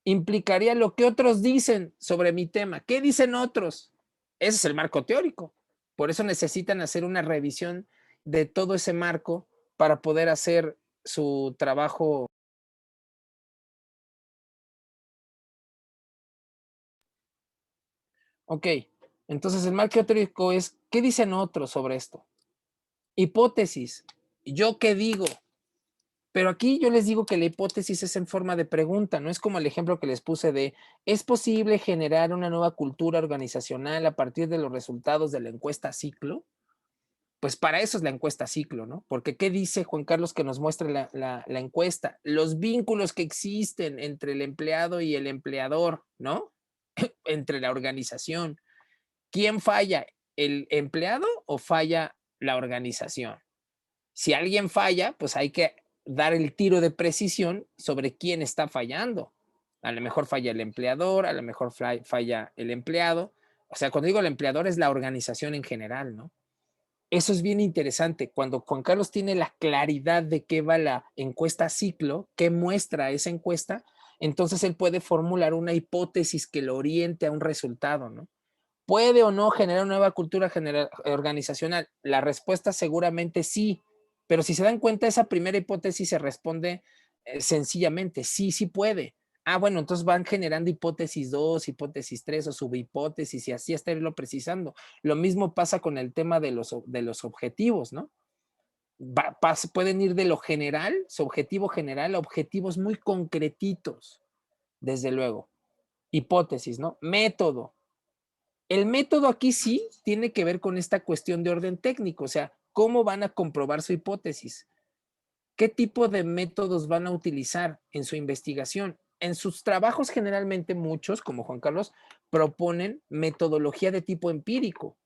Implicaría lo que otros dicen sobre mi tema. ¿Qué dicen otros? Ese es el marco teórico. Por eso necesitan hacer una revisión de todo ese marco para poder hacer su trabajo. Ok, entonces el marco teórico es ¿qué dicen otros sobre esto? Hipótesis. ¿Yo qué digo? Pero aquí yo les digo que la hipótesis es en forma de pregunta, no es como el ejemplo que les puse de, ¿es posible generar una nueva cultura organizacional a partir de los resultados de la encuesta ciclo? Pues para eso es la encuesta ciclo, ¿no? Porque ¿qué dice Juan Carlos que nos muestra la encuesta? Los vínculos que existen entre el empleado y el empleador, ¿no? Entre la organización. ¿Quién falla? ¿El empleado o falla la organización? Si alguien falla, pues hay que dar el tiro de precisión sobre quién está fallando. A lo mejor falla el empleador, a lo mejor falla el empleado. O sea, cuando digo el empleador es la organización en general, ¿no? Eso es bien interesante. Cuando Juan Carlos tiene la claridad de qué va la encuesta ciclo, qué muestra esa encuesta, entonces él puede formular una hipótesis que lo oriente a un resultado, ¿no? ¿Puede o no generar una nueva cultura organizacional? La respuesta seguramente sí, Pero si se dan cuenta, esa primera hipótesis se responde sencillamente, sí, sí puede. Ah, bueno, entonces van generando hipótesis 2, hipótesis 3 o subhipótesis y así hasta irlo precisando. Lo mismo pasa con el tema de los objetivos, ¿no? Pueden ir de lo general, su objetivo general, a objetivos muy concretitos, desde luego. Hipótesis, ¿no? Método. El método aquí sí tiene que ver con esta cuestión de orden técnico, o sea, ¿cómo van a comprobar su hipótesis? ¿Qué tipo de métodos van a utilizar en su investigación? En sus trabajos generalmente muchos, como Juan Carlos, proponen metodología de tipo empírico.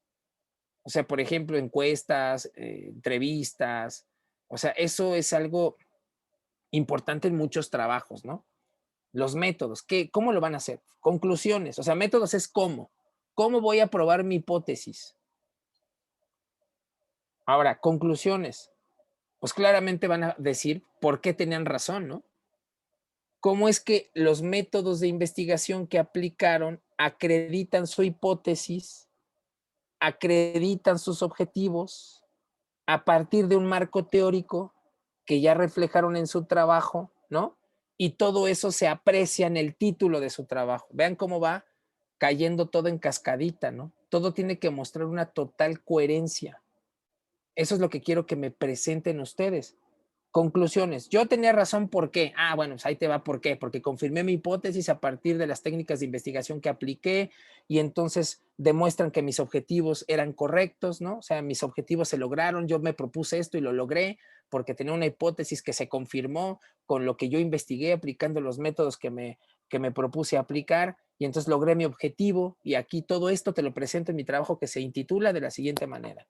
O sea, por ejemplo, encuestas, entrevistas. O sea, eso es algo importante en muchos trabajos, ¿no? Los métodos, ¿cómo lo van a hacer? Conclusiones, o sea, métodos es cómo. ¿Cómo voy a probar mi hipótesis? Ahora, conclusiones. Pues claramente van a decir por qué tenían razón, ¿no? ¿Cómo es que los métodos de investigación que aplicaron acreditan su hipótesis, acreditan sus objetivos a partir de un marco teórico que ya reflejaron en su trabajo, ¿no? Y todo eso se aprecia en el título de su trabajo. Vean cómo va cayendo todo en cascadita, ¿no? Todo tiene que mostrar una total coherencia. Eso es lo que quiero que me presenten ustedes. Conclusiones. Yo tenía razón, ¿por qué? Ah, bueno, pues ahí te va, ¿por qué? Porque confirmé mi hipótesis a partir de las técnicas de investigación que apliqué y entonces demuestran que mis objetivos eran correctos, ¿no? O sea, mis objetivos se lograron, yo me propuse esto y lo logré porque tenía una hipótesis que se confirmó con lo que yo investigué aplicando los métodos que me propuse aplicar y entonces logré mi objetivo y aquí todo esto te lo presento en mi trabajo que se intitula de la siguiente manera.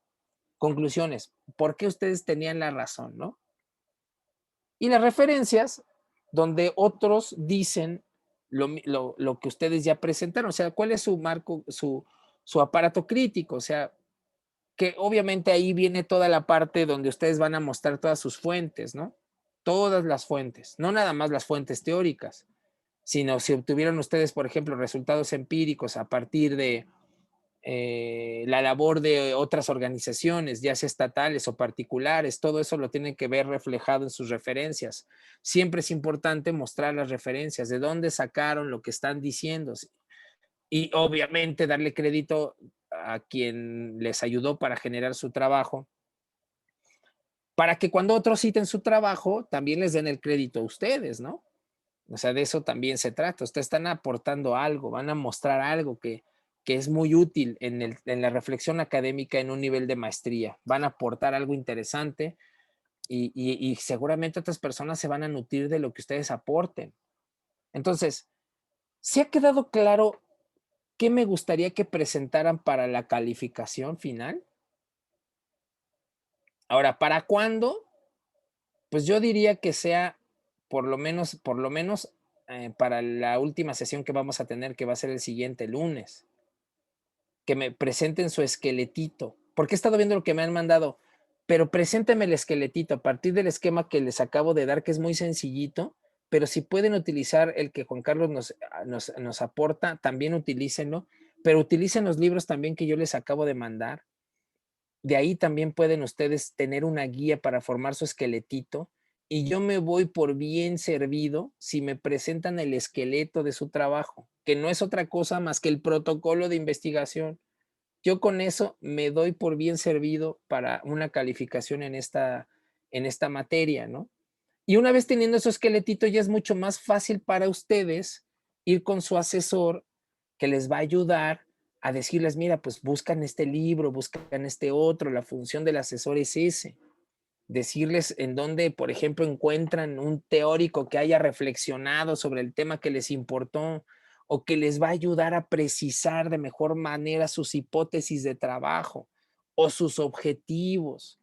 Conclusiones. ¿Por qué ustedes tenían la razón, no? Y las referencias, donde otros dicen lo que ustedes ya presentaron, o sea, cuál es su marco, su aparato crítico, o sea, que obviamente ahí viene toda la parte donde ustedes van a mostrar todas sus fuentes, ¿no? Todas las fuentes, no nada más las fuentes teóricas, sino si obtuvieron ustedes, por ejemplo, resultados empíricos a partir de la labor de otras organizaciones, ya sea estatales o particulares, todo eso lo tienen que ver reflejado en sus referencias. Siempre es importante mostrar las referencias, de dónde sacaron lo que están diciendo y obviamente darle crédito a quien les ayudó para generar su trabajo, para que cuando otros citen su trabajo, también les den el crédito a ustedes, ¿no? O sea, de eso también se trata. Ustedes están aportando algo, van a mostrar algo que es muy útil en la reflexión académica en un nivel de maestría. Van a aportar algo interesante y seguramente otras personas se van a nutrir de lo que ustedes aporten. Entonces, ¿se ha quedado claro qué me gustaría que presentaran para la calificación final? Ahora, ¿para cuándo? Pues yo diría que sea por lo menos para la última sesión que vamos a tener, que va a ser el siguiente lunes, que me presenten su esqueletito, porque he estado viendo lo que me han mandado, pero presénteme el esqueletito a partir del esquema que les acabo de dar, que es muy sencillito, pero si pueden utilizar el que Juan Carlos nos aporta, también utilícenlo, pero utilicen los libros también que yo les acabo de mandar. De ahí también pueden ustedes tener una guía para formar su esqueletito y yo me voy por bien servido si me presentan el esqueleto de su trabajo, que no es otra cosa más que el protocolo de investigación. Yo con eso me doy por bien servido para una calificación en esta materia, ¿no? Y una vez teniendo ese esqueletito ya es mucho más fácil para ustedes ir con su asesor que les va a ayudar a decirles, mira, pues buscan este libro, buscan este otro, la función del asesor es ese. Decirles en dónde, por ejemplo, encuentran un teórico que haya reflexionado sobre el tema que les importó o que les va a ayudar a precisar de mejor manera sus hipótesis de trabajo o sus objetivos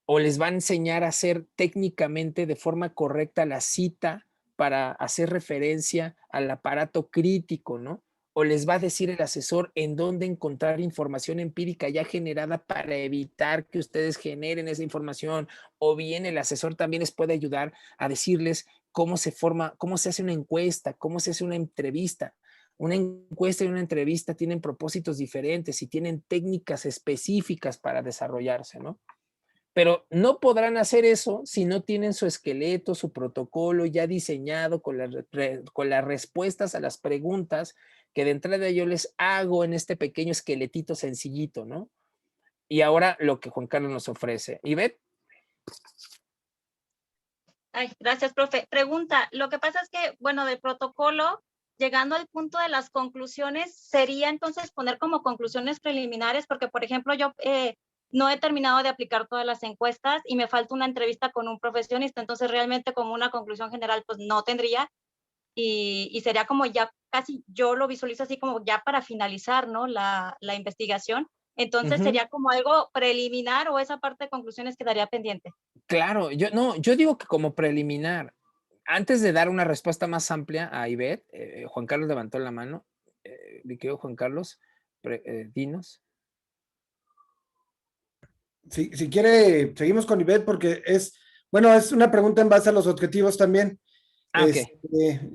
o les va a enseñar a hacer técnicamente de forma correcta la cita para hacer referencia al aparato crítico, ¿no? O les va a decir el asesor en dónde encontrar información empírica ya generada para evitar que ustedes generen esa información, o bien el asesor también les puede ayudar a decirles cómo se forma, cómo se hace una encuesta, cómo se hace una entrevista. Una encuesta y una entrevista tienen propósitos diferentes y tienen técnicas específicas para desarrollarse, ¿no? Pero no podrán hacer eso si no tienen su esqueleto, su protocolo ya diseñado con las respuestas a las preguntas que de entrada yo les hago en este pequeño esqueletito sencillito, ¿no? Y ahora lo que Juan Carlos nos ofrece. Ivette. Ay, gracias, profe. Pregunta, lo que pasa es que, bueno, del protocolo, llegando al punto de las conclusiones, sería entonces poner como conclusiones preliminares, porque, por ejemplo, yo no he terminado de aplicar todas las encuestas y me falta una entrevista con un profesionista, entonces realmente como una conclusión general, pues no tendría, y sería como ya casi, yo lo visualizo así como ya para finalizar, ¿no? La investigación. Entonces sería como algo preliminar o esa parte de conclusiones quedaría pendiente. Claro, yo digo que como preliminar, antes de dar una respuesta más amplia a Ivette, Juan Carlos levantó la mano. Mi querido Juan Carlos, dinos. Si quiere, seguimos con Ivette porque bueno, es una pregunta en base a los objetivos también. Ok.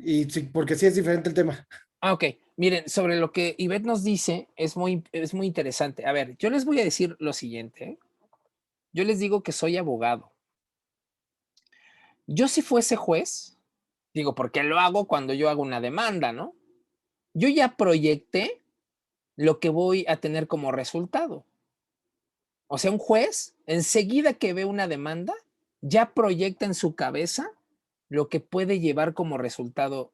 Y sí, porque sí es diferente el tema. Ok. Miren, sobre lo que Ivette nos dice, es muy interesante. A ver, yo les voy a decir lo siguiente, ¿eh? Yo les digo que soy abogado. Yo si fuese juez, digo, ¿por qué lo hago cuando yo hago una demanda, no? Yo ya proyecté lo que voy a tener como resultado. O sea, un juez, enseguida que ve una demanda, ya proyecta en su cabeza lo que puede llevar como resultado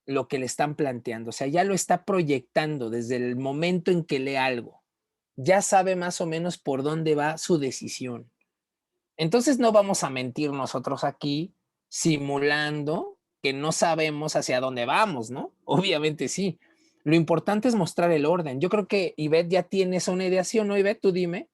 lo que le están planteando. O sea, ya lo está proyectando desde el momento en que lee algo. Ya sabe más o menos por dónde va su decisión. Entonces no vamos a mentir nosotros aquí simulando que no sabemos hacia dónde vamos, ¿no? Obviamente sí. Lo importante es mostrar el orden. Yo creo que Ivette ya tienes una idea, ¿sí o no, Ivette? Tú dime.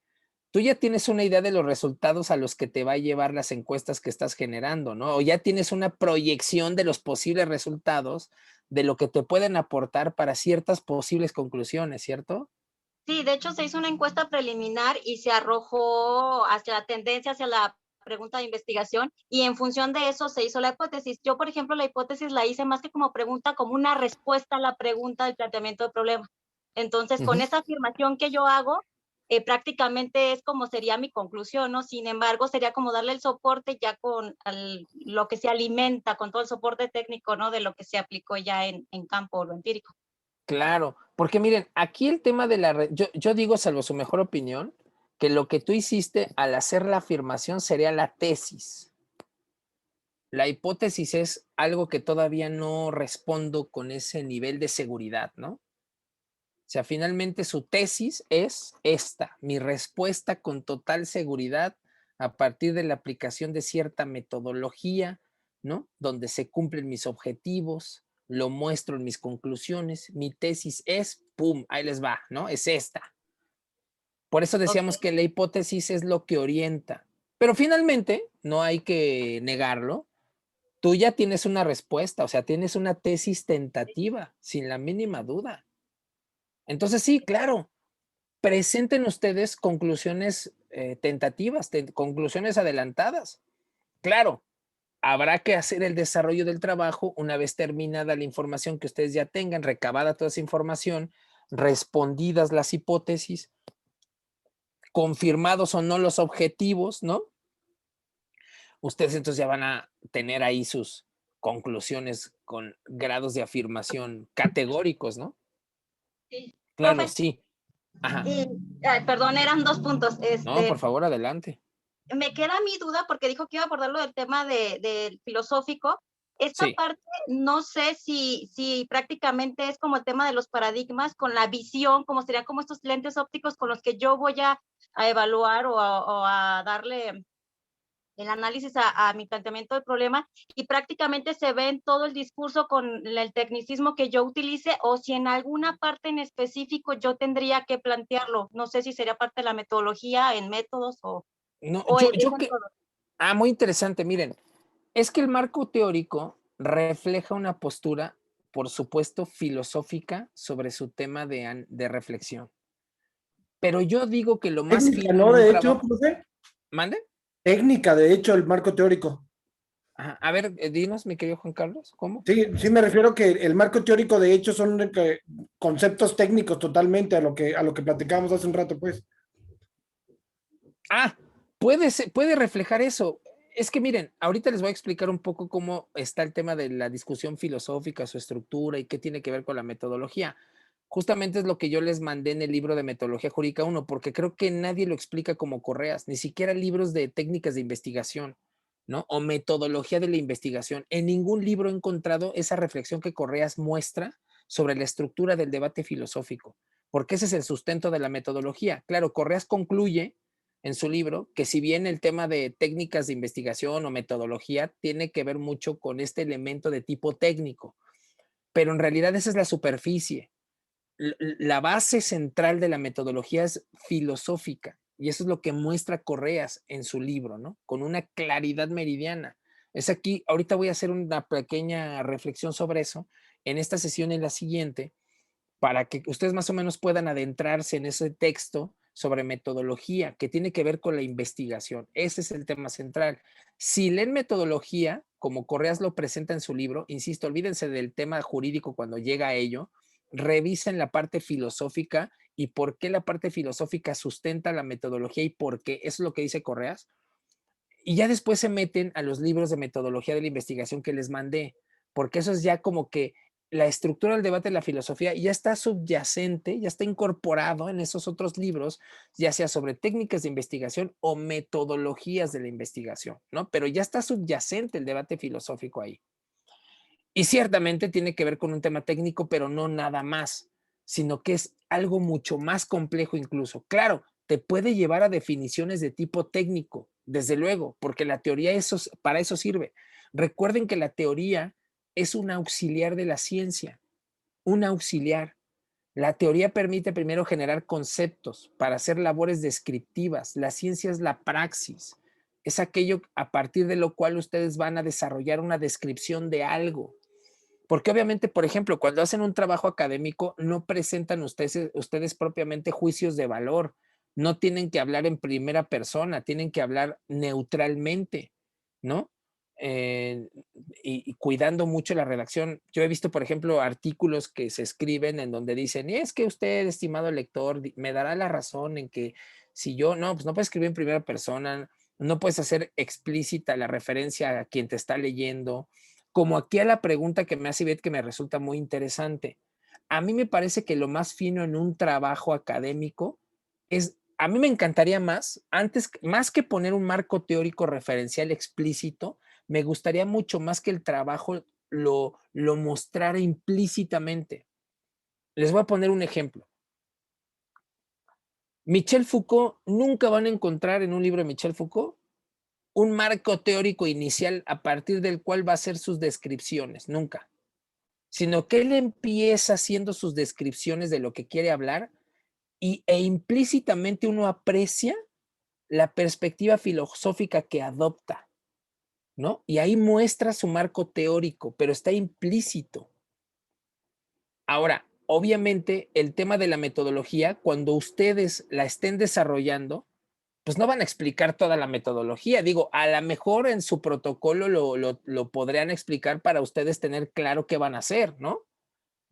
Tú ya tienes una idea de los resultados a los que te va a llevar las encuestas que estás generando, ¿no? O ya tienes una proyección de los posibles resultados, de lo que te pueden aportar para ciertas posibles conclusiones, ¿cierto? Sí, de hecho se hizo una encuesta preliminar y se arrojó hacia la tendencia, hacia la pregunta de investigación, y en función de eso se hizo la hipótesis. Yo, por ejemplo, la hipótesis la hice más que como pregunta, como una respuesta a la pregunta del planteamiento del problema. Entonces, con esa afirmación que yo hago, prácticamente es como sería mi conclusión, ¿no? Sin embargo, sería como darle el soporte ya con lo que se alimenta, con todo el soporte técnico, ¿no? De lo que se aplicó ya en campo o lo empírico. Claro, porque miren, aquí el tema de yo digo, salvo su mejor opinión, que lo que tú hiciste al hacer la afirmación sería la tesis. La hipótesis es algo que todavía no respondo con ese nivel de seguridad, ¿no? O sea, finalmente su tesis es esta, mi respuesta con total seguridad a partir de la aplicación de cierta metodología, ¿no? Donde se cumplen mis objetivos, lo muestro en mis conclusiones, mi tesis es, ¡pum!, ahí les va, ¿no? Es esta. Por eso decíamos que la hipótesis es lo que orienta. Pero finalmente, no hay que negarlo, tú ya tienes una respuesta, o sea, tienes una tesis tentativa, sin la mínima duda. Entonces, sí, claro, presenten ustedes conclusiones tentativas, conclusiones adelantadas. Claro, habrá que hacer el desarrollo del trabajo una vez terminada la información que ustedes ya tengan, recabada toda esa información, respondidas las hipótesis, confirmados o no los objetivos, ¿no? Ustedes entonces ya van a tener ahí sus conclusiones con grados de afirmación categóricos, ¿no? Sí. Claro, Profe, sí. Ajá. y, perdón, eran 2 puntos. No, por favor, adelante. Me queda mi duda porque dijo que iba a abordarlo del tema del filosófico. Esta Sí. parte, no sé si prácticamente es como el tema de los paradigmas con la visión, como serían como estos lentes ópticos con los que yo voy a evaluar o a darle el análisis a mi planteamiento del problema, y prácticamente se ve en todo el discurso con el tecnicismo que yo utilice, o si en alguna parte en específico yo tendría que plantearlo. No sé si sería parte de la metodología, en métodos No, o yo en que. todo. Muy interesante. Miren, es que el marco teórico refleja una postura, por supuesto, filosófica sobre su tema de reflexión. Pero yo digo que lo más Técnica, clave en ¿no? un De hecho, trabajo. profe. ¿Mande? Técnica, de hecho, el marco teórico. Ajá. A ver, dinos, mi querido Juan Carlos, ¿cómo? Sí, me refiero que el marco teórico, de hecho, son conceptos técnicos totalmente a lo que platicábamos hace un rato, pues. puede reflejar eso. Es que miren, ahorita les voy a explicar un poco cómo está el tema de la discusión filosófica, su estructura y qué tiene que ver con la metodología. Justamente es lo que yo les mandé en el libro de Metodología Jurídica 1, porque creo que nadie lo explica como Correas, ni siquiera libros de técnicas de investigación, ¿no? O metodología de la investigación. En ningún libro he encontrado esa reflexión que Correas muestra sobre la estructura del debate filosófico, porque ese es el sustento de la metodología. Claro, Correas concluye en su libro que si bien el tema de técnicas de investigación o metodología tiene que ver mucho con este elemento de tipo técnico, pero en realidad esa es la superficie. La base central de la metodología es filosófica y eso es lo que muestra Correas en su libro, ¿no? Con una claridad meridiana. Es aquí, ahorita voy a hacer una pequeña reflexión sobre eso en esta sesión y en la siguiente, para que ustedes más o menos puedan adentrarse en ese texto sobre metodología que tiene que ver con la investigación. Ese es el tema central. Si leen metodología, como Correas lo presenta en su libro, insisto, olvídense del tema jurídico cuando llega a ello, revisen la parte filosófica y por qué la parte filosófica sustenta la metodología y por qué, eso es lo que dice Correas. Y ya después se meten a los libros de metodología de la investigación que les mandé, porque eso es ya como que la estructura del debate de la filosofía ya está subyacente, ya está incorporado en esos otros libros, ya sea sobre técnicas de investigación o metodologías de la investigación, ¿no? Pero ya está subyacente el debate filosófico ahí. Y ciertamente tiene que ver con un tema técnico, pero no nada más, sino que es algo mucho más complejo incluso. Claro, te puede llevar a definiciones de tipo técnico, desde luego, porque la teoría para eso sirve. Recuerden que la teoría es un auxiliar de la ciencia, un auxiliar. La teoría permite primero generar conceptos para hacer labores descriptivas. La ciencia es la praxis, es aquello a partir de lo cual ustedes van a desarrollar una descripción de algo. Porque obviamente, por ejemplo, cuando hacen un trabajo académico, no presentan ustedes propiamente juicios de valor, no tienen que hablar en primera persona, tienen que hablar neutralmente, ¿no? Eh, y cuidando mucho la redacción. Yo he visto, por ejemplo, artículos que se escriben en donde dicen, y es que usted, estimado lector, me dará la razón en que si yo, no, pues no puedes escribir en primera persona, no puedes hacer explícita la referencia a quien te está leyendo, como aquí a la pregunta que me hace Ivette, que me resulta muy interesante. A mí me parece que lo más fino en un trabajo académico es, a mí me encantaría más que poner un marco teórico referencial explícito, me gustaría mucho más que el trabajo lo mostrara implícitamente. Les voy a poner un ejemplo. Michel Foucault, nunca van a encontrar en un libro de Michel Foucault un marco teórico inicial a partir del cual va a hacer sus descripciones, nunca. Sino que él empieza haciendo sus descripciones de lo que quiere hablar e implícitamente uno aprecia la perspectiva filosófica que adopta, ¿no? Y ahí muestra su marco teórico, pero está implícito. Ahora, obviamente, el tema de la metodología, cuando ustedes la estén desarrollando, pues no van a explicar toda la metodología. Digo, a lo mejor en su protocolo lo podrían explicar para ustedes tener claro qué van a hacer, ¿no?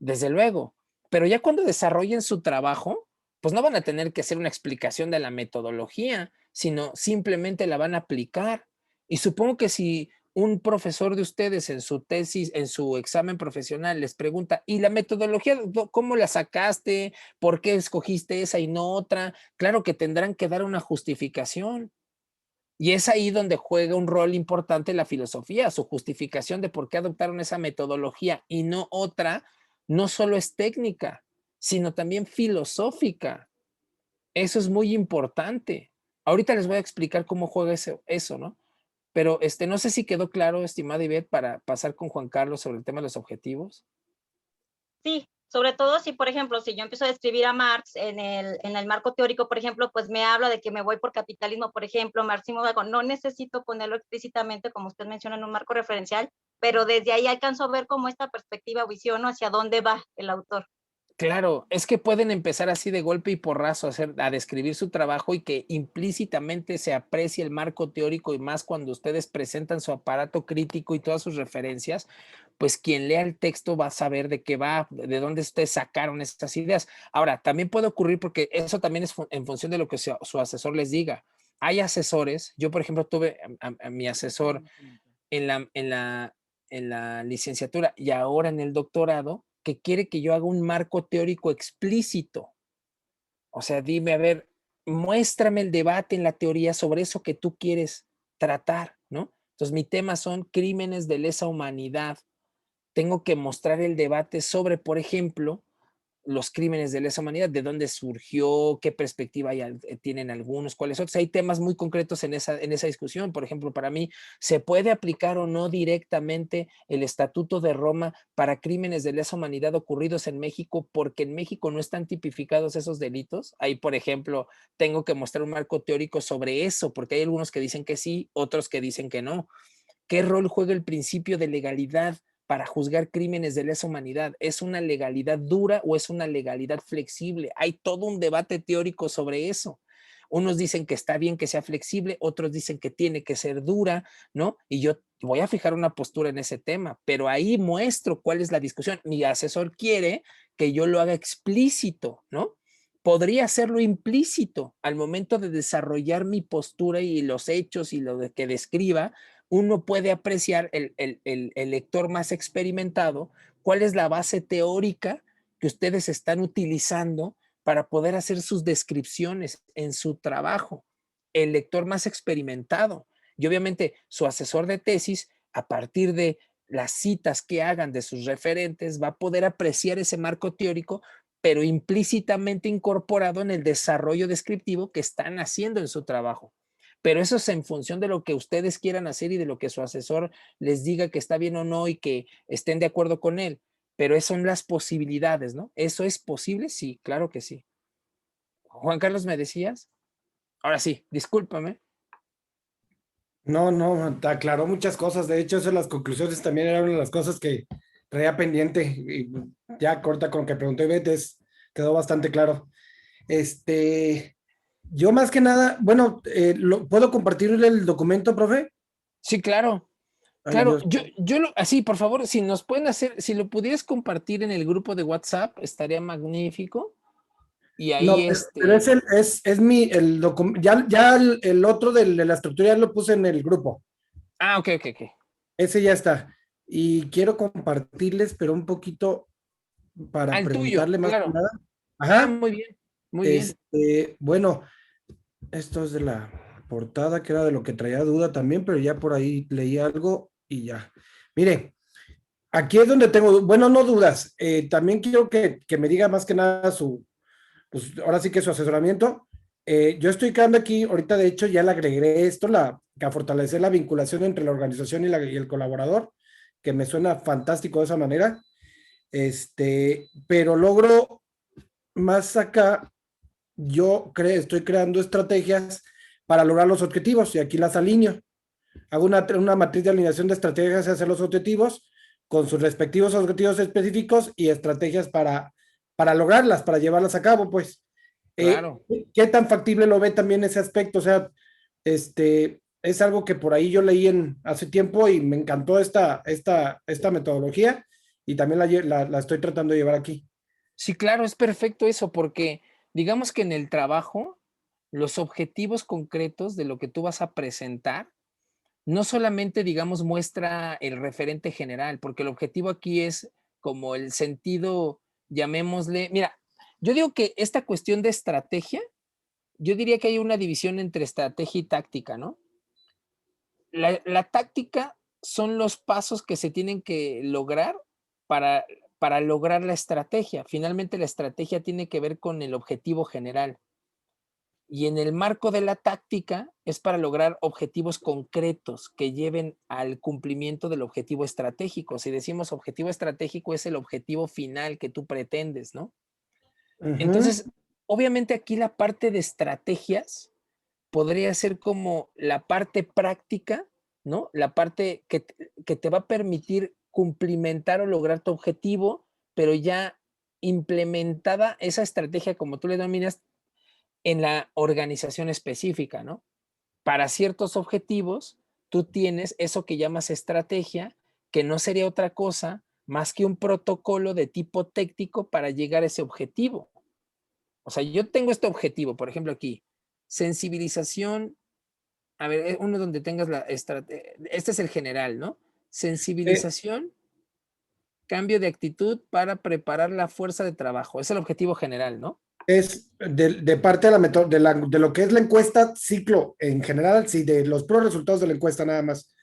Desde luego. Pero ya cuando desarrollen su trabajo, pues no van a tener que hacer una explicación de la metodología, sino simplemente la van a aplicar. Y supongo que si un profesor de ustedes en su tesis, en su examen profesional, les pregunta, ¿y la metodología cómo la sacaste? ¿Por qué escogiste esa y no otra? Claro que tendrán que dar una justificación. Y es ahí donde juega un rol importante la filosofía, su justificación de por qué adoptaron esa metodología y no otra, no solo es técnica, sino también filosófica. Eso es muy importante. Ahorita les voy a explicar cómo juega eso, ¿no? Pero no sé si quedó claro, estimada Ivette, para pasar con Juan Carlos sobre el tema de los objetivos. Sí, sobre todo si, por ejemplo, si yo empiezo a describir a Marx en el marco teórico, por ejemplo, pues me habla de que me voy por capitalismo, por ejemplo, marxismo, no necesito ponerlo explícitamente, como usted menciona, en un marco referencial, pero desde ahí alcanzo a ver como esta perspectiva o visión, ¿no? Hacia dónde va el autor. Claro, es que pueden empezar así de golpe y porrazo a describir su trabajo y que implícitamente se aprecie el marco teórico y más cuando ustedes presentan su aparato crítico y todas sus referencias, pues quien lea el texto va a saber de qué va, de dónde ustedes sacaron estas ideas. Ahora, también puede ocurrir porque eso también es en función de lo que su asesor les diga. hay asesores, yo por ejemplo tuve a mi asesor en la licenciatura y ahora en el doctorado, que quiere que yo haga un marco teórico explícito. O sea, dime, a ver, muéstrame el debate en la teoría sobre eso que tú quieres tratar, ¿no? Entonces, mi tema son crímenes de lesa humanidad. Tengo que mostrar el debate sobre, por ejemplo, los crímenes de lesa humanidad, de dónde surgió, qué perspectiva tienen algunos, cuáles otros. Hay temas muy concretos en esa discusión. Por ejemplo, para mí, ¿se puede aplicar o no directamente el Estatuto de Roma para crímenes de lesa humanidad ocurridos en México? Porque en México no están tipificados esos delitos. Ahí, por ejemplo, tengo que mostrar un marco teórico sobre eso, porque hay algunos que dicen que sí, otros que dicen que no. ¿Qué rol juega el principio de legalidad para juzgar crímenes de lesa humanidad? ¿Es una legalidad dura o es una legalidad flexible? Hay todo un debate teórico sobre eso. Unos dicen que está bien que sea flexible, otros dicen que tiene que ser dura, ¿no? Y yo voy a fijar una postura en ese tema, pero ahí muestro cuál es la discusión. Mi asesor quiere que yo lo haga explícito, ¿no? Podría hacerlo implícito al momento de desarrollar mi postura y los hechos y lo que describa. Uno puede apreciar, el lector más experimentado, cuál es la base teórica que ustedes están utilizando para poder hacer sus descripciones en su trabajo. El lector más experimentado. Y obviamente su asesor de tesis, a partir de las citas que hagan de sus referentes, va a poder apreciar ese marco teórico, pero implícitamente incorporado en el desarrollo descriptivo que están haciendo en su trabajo. Pero eso es en función de lo que ustedes quieran hacer y de lo que su asesor les diga que está bien o no y que estén de acuerdo con él. Pero esas son las posibilidades, ¿no? ¿Eso es posible? Sí, claro que sí. Juan Carlos, ¿me decías? Ahora sí, discúlpame. No, no, te aclaró muchas cosas. De hecho, eso las conclusiones también eran una de las cosas que traía pendiente. Y ya corta con lo que preguntó Betes, quedó bastante claro. Yo más que nada, bueno, ¿puedo compartirle el documento, profe? Sí, claro. Ay, Claro, Dios. así, por favor, si nos pueden hacer, si lo pudieras compartir en el grupo de WhatsApp, estaría magnífico. Y No, ahí, pero es el documento, ya el otro de la estructura ya lo puse en el grupo. ok, ok, ok. Ese ya está. Y quiero compartirles, pero un poquito para El tuyo, preguntarle más que claro. nada. Ah, Ajá. muy bien, muy bien. Bueno, esto es de la portada, que era de lo que traía duda también, pero ya por ahí leí algo y ya. Mire, aquí es donde tengo, bueno, no dudas. También quiero que me diga más que nada pues ahora sí que su asesoramiento. Yo estoy quedando aquí, ahorita de hecho ya le agregué esto, que a fortalecer la vinculación entre la organización y el colaborador, que me suena fantástico de esa manera. Pero logro más acá, estoy creando estrategias para lograr los objetivos y aquí las alineo. Hago una matriz de alineación de estrategias hacia los objetivos con sus respectivos objetivos específicos y estrategias para lograrlas, para llevarlas a cabo, pues. Claro. ¿Qué tan factible lo ve también ese aspecto? O sea, es algo que por ahí yo leí hace tiempo y me encantó esta metodología y también la estoy tratando de llevar aquí. Sí, claro, es perfecto eso, porque digamos que en el trabajo, los objetivos concretos de lo que tú vas a presentar, no solamente, digamos, muestra el referente general, porque el objetivo aquí es como el sentido, llamémosle, mira, yo digo que esta cuestión de estrategia, yo diría que hay una división entre estrategia y táctica, ¿no? La táctica son los pasos que se tienen que lograr para, para lograr la estrategia. Finalmente, la estrategia tiene que ver con el objetivo general. Y en el marco de la táctica es para lograr objetivos concretos que lleven al cumplimiento del objetivo estratégico. Si decimos objetivo estratégico, es el objetivo final que tú pretendes, ¿no? Entonces, obviamente aquí la parte de estrategias podría ser como la parte práctica, ¿no? La parte que te va a permitir cumplimentar o lograr tu objetivo, pero ya implementada esa estrategia, como tú le denominas, en la organización específica, ¿no? Para ciertos objetivos, tú tienes eso que llamas estrategia, que no sería otra cosa más que un protocolo de tipo técnico para llegar a ese objetivo. O sea, yo tengo este objetivo, por ejemplo aquí, sensibilización A ver, uno donde tengas la estrategia. Este es el general, ¿no? Sensibilización, cambio de actitud para preparar la fuerza de trabajo. Es el objetivo general, ¿no? Es de parte de de lo que es la encuesta ciclo en general, sí, de los puros resultados de la encuesta nada más.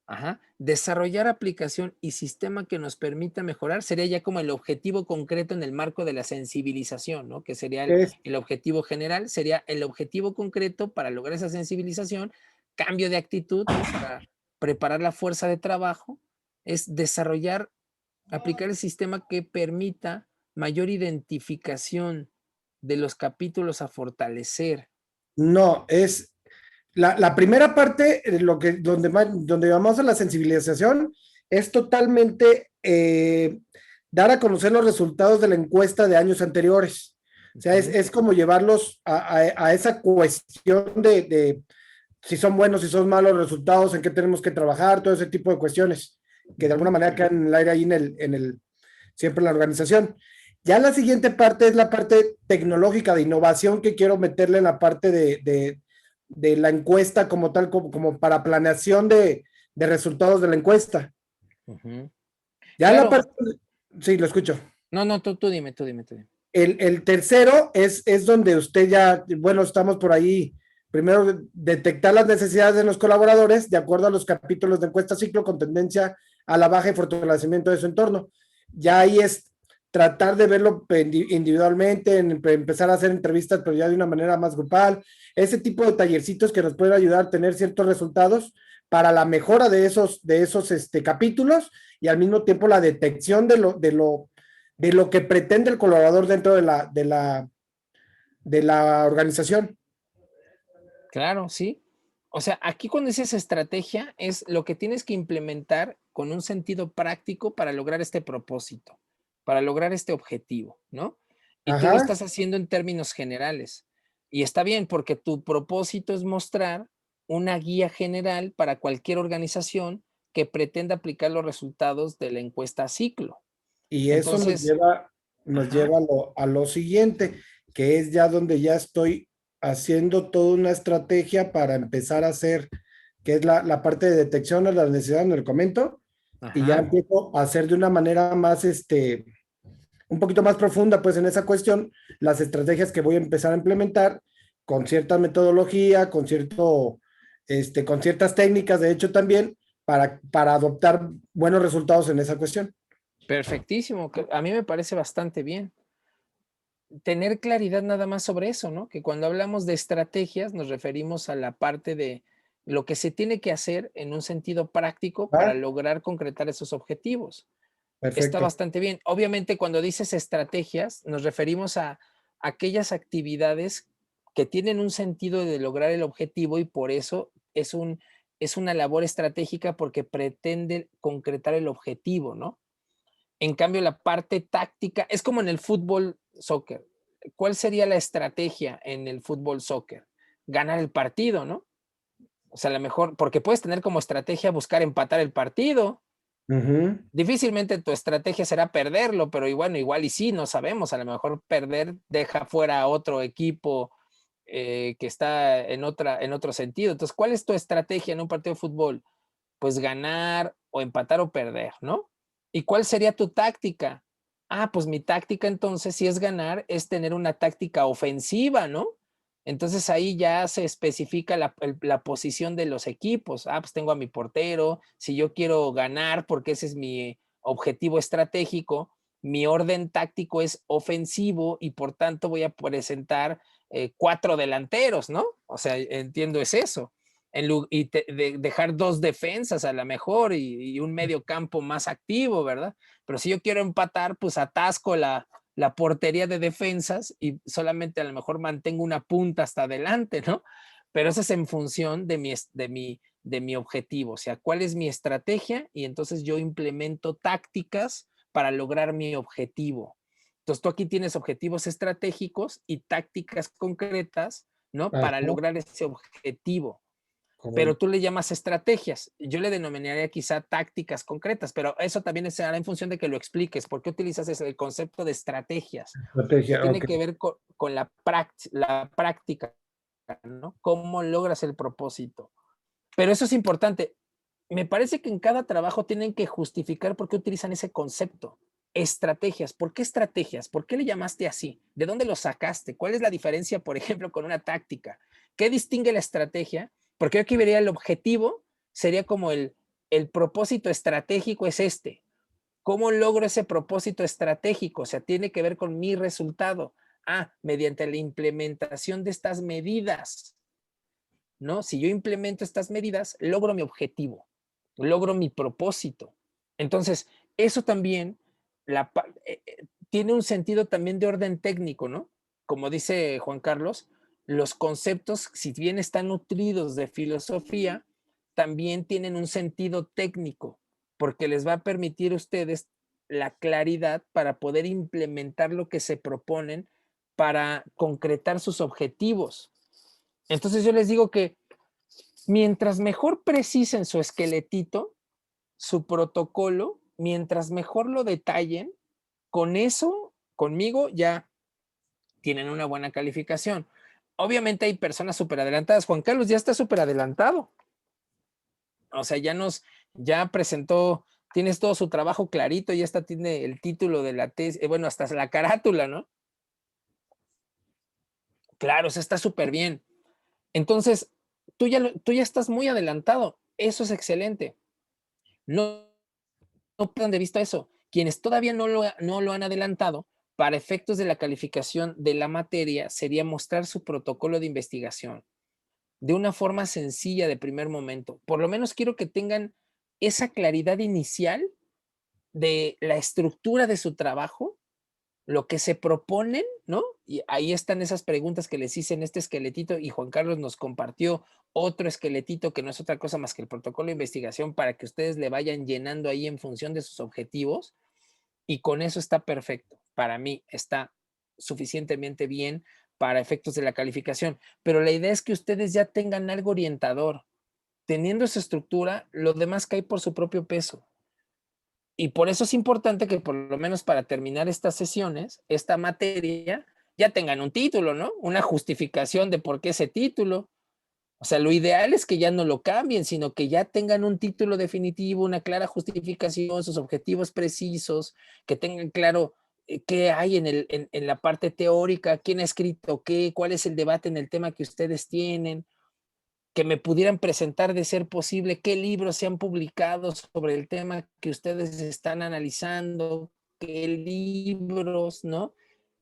Ajá. Desarrollar aplicación y sistema que nos permita mejorar sería ya como el objetivo concreto en el marco de la sensibilización, ¿no? Que sería Es, el objetivo general, sería el objetivo concreto para lograr esa sensibilización, cambio de actitud, ¿no? Para preparar la fuerza de trabajo, es desarrollar, aplicar el sistema que permita mayor identificación de los capítulos a fortalecer. no, es la primera parte, donde vamos a la sensibilización, es totalmente dar a conocer los resultados de la encuesta de años anteriores. O sea, es como llevarlos a esa cuestión de si son buenos, si son malos resultados, en qué tenemos que trabajar, todo ese tipo de cuestiones que de alguna manera quedan en el aire ahí siempre en la organización. Ya la siguiente parte es la parte tecnológica de innovación que quiero meterle en la parte de la encuesta como tal, como para planeación de resultados de la encuesta. Ya Claro. la parte, sí, lo escucho. No, tú dime. El tercero es donde usted ya, bueno, estamos por ahí, primero detectar las necesidades de los colaboradores de acuerdo a los capítulos de encuesta ciclo con tendencia a la baja y fortalecimiento de su entorno. Ya ahí es tratar de verlo individualmente, empezar a hacer entrevistas, pero ya de una manera más grupal, ese tipo de tallercitos que nos pueden ayudar a tener ciertos resultados para la mejora de esos capítulos y al mismo tiempo la detección de lo que pretende el colaborador dentro de la organización. Claro, sí. O sea, aquí cuando dices estrategia es lo que tienes que implementar con un sentido práctico para lograr este propósito, para lograr este objetivo, ¿no? Y tú lo Ajá. estás haciendo en términos generales. Y está bien porque tu propósito es mostrar una guía general para cualquier organización que pretenda aplicar los resultados de la encuesta ciclo. Y eso Entonces, nos ajá. lleva a lo siguiente, que es ya donde ya estoy haciendo toda una estrategia para empezar a hacer, que es la parte de detección de las necesidades, en el comento, y ya Ajá. empiezo a hacer de una manera más, un poquito más profunda, pues en esa cuestión, las estrategias que voy a empezar a implementar con cierta metodología, con ciertas técnicas, de hecho también, para adoptar buenos resultados en esa cuestión. Perfectísimo. A mí me parece bastante bien. Tener claridad nada más sobre eso, ¿no? Que cuando hablamos de estrategias nos referimos a la parte de lo que se tiene que hacer en un sentido práctico para ¿Va? lograr concretar esos objetivos. Está Perfecto. bastante bien. Obviamente, cuando dices estrategias, nos referimos a aquellas actividades que tienen un sentido de lograr el objetivo y por eso es una labor estratégica porque pretende concretar el objetivo, ¿no? En cambio, la parte táctica es como en el fútbol, soccer. ¿Cuál sería la estrategia en el fútbol, soccer? Ganar el partido, ¿no? O sea, a lo mejor, porque puedes tener como estrategia buscar empatar el partido. Difícilmente tu estrategia será perderlo, pero igual y sí, no sabemos. A lo mejor perder deja fuera a otro equipo que está en otro sentido. Entonces, ¿cuál es tu estrategia en un partido de fútbol? Pues ganar o empatar o perder, ¿no? ¿Y cuál sería tu táctica? Ah, pues mi táctica entonces, si es ganar, es tener una táctica ofensiva, ¿no? Entonces ahí ya se especifica la posición de los equipos. Ah, pues tengo a mi portero. Si yo quiero ganar, porque ese es mi objetivo estratégico, mi orden táctico es ofensivo y por tanto voy a presentar 4 delanteros, ¿no? O sea, entiendo es eso. Y dejar 2 defensas a lo mejor y un medio campo más activo, ¿verdad? Pero si yo quiero empatar, pues atasco la portería de defensas y solamente a lo mejor mantengo una punta hasta adelante, ¿no? Pero eso es en función de mi objetivo, o sea, cuál es mi estrategia y entonces yo implemento tácticas para lograr mi objetivo. Entonces tú aquí tienes objetivos estratégicos y tácticas concretas, ¿no? Ajá, Para lograr ese objetivo. Pero correcto. tú le llamas estrategias. Yo le denominaría quizá tácticas concretas, pero eso también será en función de que lo expliques. ¿Por qué utilizas el concepto de estrategias? Que Estrategia, tiene ok. que ver con la práctica, ¿no? ¿Cómo logras el propósito? Pero eso es importante. Me parece que en cada trabajo tienen que justificar por qué utilizan ese concepto. Estrategias. ¿Por qué estrategias? ¿Por qué le llamaste así? ¿De dónde lo sacaste? ¿Cuál es la diferencia, por ejemplo, con una táctica? ¿Qué distingue la estrategia? Porque yo aquí vería el objetivo, sería como el propósito estratégico es este. ¿Cómo logro ese propósito estratégico? O sea, tiene que ver con mi resultado. Mediante la implementación de estas medidas, ¿no? Si yo implemento estas medidas, logro mi objetivo, logro mi propósito. Entonces, eso también tiene un sentido también de orden técnico, ¿no? Como dice Juan Carlos, los conceptos, si bien están nutridos de filosofía, también tienen un sentido técnico, porque les va a permitir a ustedes la claridad para poder implementar lo que se proponen para concretar sus objetivos. Entonces yo les digo que mientras mejor precisen su esqueletito, su protocolo, mientras mejor lo detallen, con eso, conmigo ya tienen una buena calificación. Obviamente hay personas súper adelantadas. Juan Carlos ya está súper adelantado. O sea, ya presentó, tienes todo su trabajo clarito, ya está, tiene el título de la tesis, bueno, hasta la carátula, ¿no? Claro, o sea, está súper bien. Entonces, tú ya estás muy adelantado. Eso es excelente. No pierdan de vista eso. Quienes todavía no lo han adelantado, para efectos de la calificación de la materia, sería mostrar su protocolo de investigación de una forma sencilla de primer momento. Por lo menos quiero que tengan esa claridad inicial de la estructura de su trabajo, lo que se proponen, ¿no? Y ahí están esas preguntas que les hice en este esqueletito y Juan Carlos nos compartió otro esqueletito que no es otra cosa más que el protocolo de investigación para que ustedes le vayan llenando ahí en función de sus objetivos y con eso está perfecto. Para mí está suficientemente bien para efectos de la calificación, pero la idea es que ustedes ya tengan algo orientador. Teniendo esa estructura, lo demás cae por su propio peso. Y por eso es importante que por lo menos para terminar estas sesiones, esta materia, ya tengan un título, ¿no? Una justificación de por qué ese título. O sea, lo ideal es que ya no lo cambien, sino que ya tengan un título definitivo, una clara justificación, sus objetivos precisos, que tengan claro qué hay en la parte teórica, quién ha escrito qué, cuál es el debate en el tema que ustedes tienen, que me pudieran presentar de ser posible qué libros se han publicado sobre el tema que ustedes están analizando, qué libros, ¿no?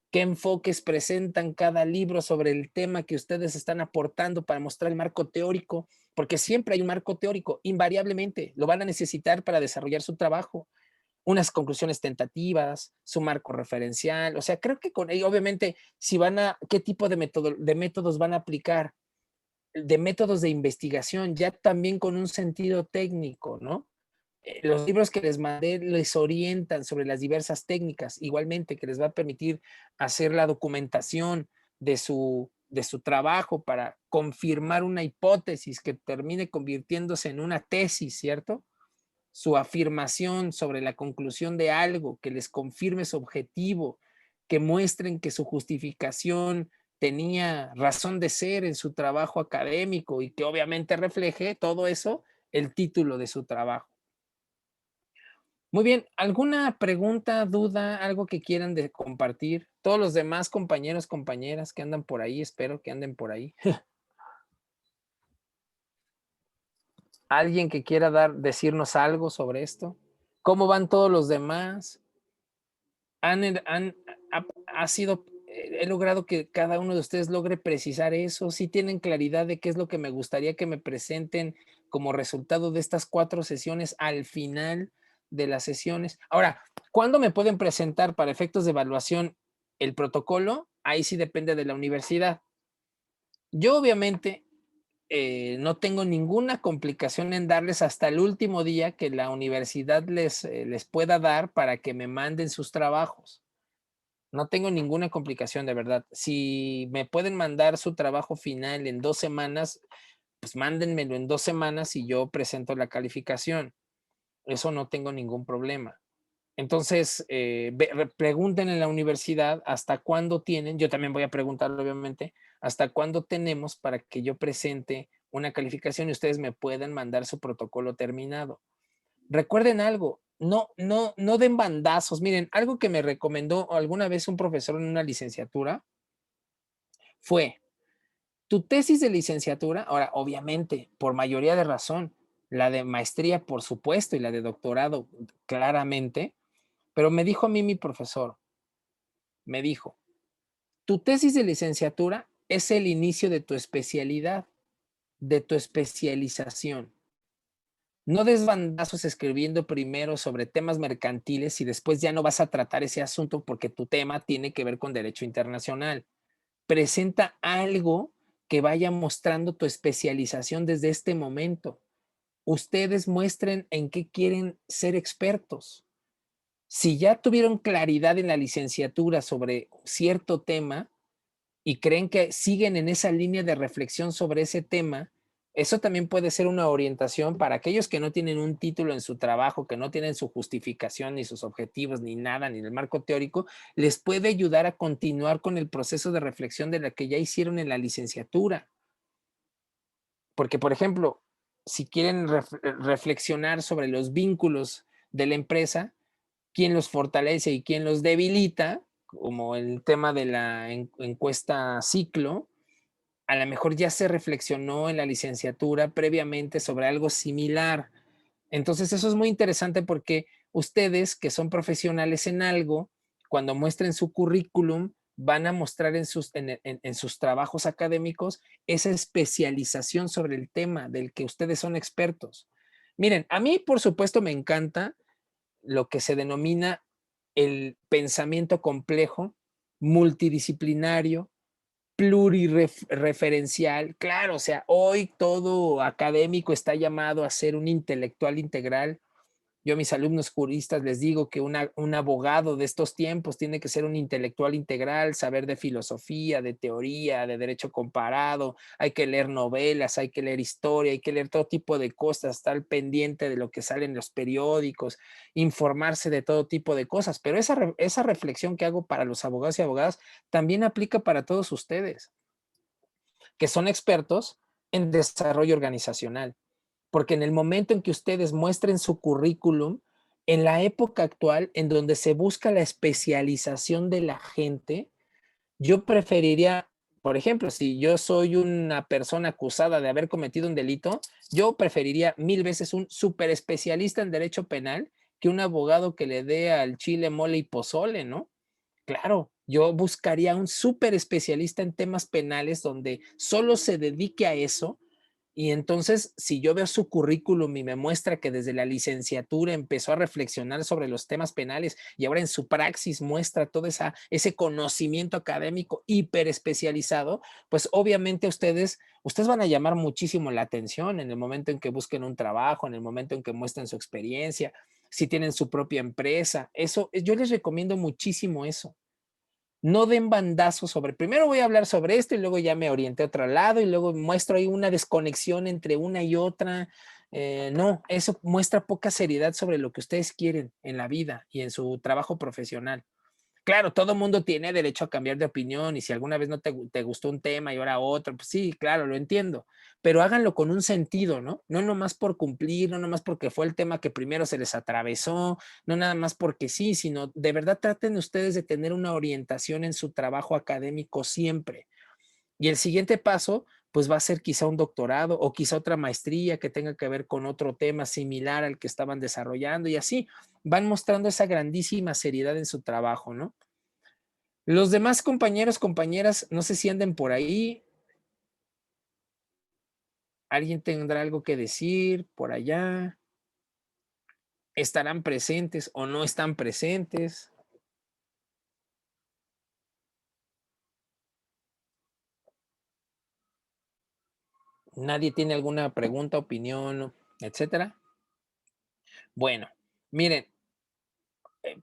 ¿Qué enfoques presentan cada libro sobre el tema que ustedes están aportando para mostrar el marco teórico? Porque siempre hay un marco teórico, invariablemente, lo van a necesitar para desarrollar su trabajo. Unas conclusiones tentativas, su marco referencial, o sea, creo que con ello, obviamente, si ¿qué tipo de métodos van a aplicar? De métodos de investigación, ya también con un sentido técnico, ¿no? Los libros que les mandé les orientan sobre las diversas técnicas, igualmente que les va a permitir hacer la documentación de su trabajo para confirmar una hipótesis que termine convirtiéndose en una tesis, ¿cierto? Su afirmación sobre la conclusión de algo, que les confirme su objetivo, que muestren que su justificación tenía razón de ser en su trabajo académico y que obviamente refleje todo eso el título de su trabajo. Muy bien, ¿alguna pregunta, duda, algo que quieran compartir? Todos los demás compañeros, compañeras que andan por ahí, espero que anden por ahí. ¿Alguien que quiera decirnos algo sobre esto? ¿Cómo van todos los demás? He logrado que cada uno de ustedes logre precisar eso. ¿Sí tienen claridad de qué es lo que me gustaría que me presenten como resultado de estas 4 sesiones al final de las sesiones? Ahora, ¿cuándo me pueden presentar para efectos de evaluación el protocolo? Ahí sí depende de la universidad. Yo obviamente no tengo ninguna complicación en darles hasta el último día que la universidad les pueda dar para que me manden sus trabajos. No tengo ninguna complicación, de verdad. Si me pueden mandar su trabajo final en 2 semanas, pues mándenmelo en 2 semanas y yo presento la calificación. Eso no tengo ningún problema. Entonces, pregunten en la universidad hasta cuándo tienen, yo también voy a preguntar obviamente, hasta cuándo tenemos para que yo presente una calificación y ustedes me pueden mandar su protocolo terminado. Recuerden algo, no den bandazos. Miren, algo que me recomendó alguna vez un profesor en una licenciatura fue, tu tesis de licenciatura, ahora obviamente, por mayoría de razón, la de maestría, por supuesto, y la de doctorado, claramente, pero me dijo a mí mi profesor, me dijo, tu tesis de licenciatura es el inicio de tu especialidad, de tu especialización. No des bandazos escribiendo primero sobre temas mercantiles y después ya no vas a tratar ese asunto porque tu tema tiene que ver con derecho internacional. Presenta algo que vaya mostrando tu especialización desde este momento. Ustedes muestren en qué quieren ser expertos. Si ya tuvieron claridad en la licenciatura sobre cierto tema y creen que siguen en esa línea de reflexión sobre ese tema, eso también puede ser una orientación para aquellos que no tienen un título en su trabajo, que no tienen su justificación, ni sus objetivos, ni nada, ni el marco teórico, les puede ayudar a continuar con el proceso de reflexión de la que ya hicieron en la licenciatura. Porque, por ejemplo, si quieren reflexionar sobre los vínculos de la empresa, quién los fortalece y quién los debilita, como el tema de la encuesta ciclo, a lo mejor ya se reflexionó en la licenciatura previamente sobre algo similar. Entonces eso es muy interesante porque ustedes que son profesionales en algo, cuando muestren su currículum, van a mostrar en sus trabajos académicos esa especialización sobre el tema del que ustedes son expertos. Miren, a mí por supuesto me encanta lo que se denomina el pensamiento complejo, multidisciplinario, plurireferencial. Claro, o sea, hoy todo académico está llamado a ser un intelectual integral. Yo a mis alumnos juristas les digo que un abogado de estos tiempos tiene que ser un intelectual integral, saber de filosofía, de teoría, de derecho comparado, hay que leer novelas, hay que leer historia, hay que leer todo tipo de cosas, estar pendiente de lo que sale en los periódicos, informarse de todo tipo de cosas. Pero esa reflexión que hago para los abogados y abogadas también aplica para todos ustedes, que son expertos en desarrollo organizacional. Porque en el momento en que ustedes muestren su currículum, en la época actual, en donde se busca la especialización de la gente, yo preferiría, por ejemplo, si yo soy una persona acusada de haber cometido un delito, yo preferiría 1000 veces un super especialista en derecho penal que un abogado que le dé al chile, mole y pozole, ¿no? Claro, yo buscaría un súper especialista en temas penales donde solo se dedique a eso. Y entonces, si yo veo su currículum y me muestra que desde la licenciatura empezó a reflexionar sobre los temas penales y ahora en su praxis muestra todo ese conocimiento académico hiper especializado, pues obviamente ustedes van a llamar muchísimo la atención en el momento en que busquen un trabajo, en el momento en que muestren su experiencia, si tienen su propia empresa. Eso, yo les recomiendo muchísimo eso. No den bandazos sobre, primero voy a hablar sobre esto y luego ya me orienté a otro lado y luego muestro ahí una desconexión entre una y otra. No, eso muestra poca seriedad sobre lo que ustedes quieren en la vida y en su trabajo profesional. Claro, todo mundo tiene derecho a cambiar de opinión y si alguna vez no te gustó un tema y ahora otro, pues sí, claro, lo entiendo, pero háganlo con un sentido, ¿no? No nomás por cumplir, no nomás porque fue el tema que primero se les atravesó, no nada más porque sí, sino de verdad traten ustedes de tener una orientación en su trabajo académico siempre. Y el siguiente paso, pues va a ser quizá un doctorado o quizá otra maestría que tenga que ver con otro tema similar al que estaban desarrollando y así van mostrando esa grandísima seriedad en su trabajo, ¿no? Los demás compañeros, compañeras, no sé si anden por ahí. ¿Alguien tendrá algo que decir por allá? ¿Estarán presentes o no están presentes? ¿Nadie tiene alguna pregunta, opinión, etcétera? Bueno, miren,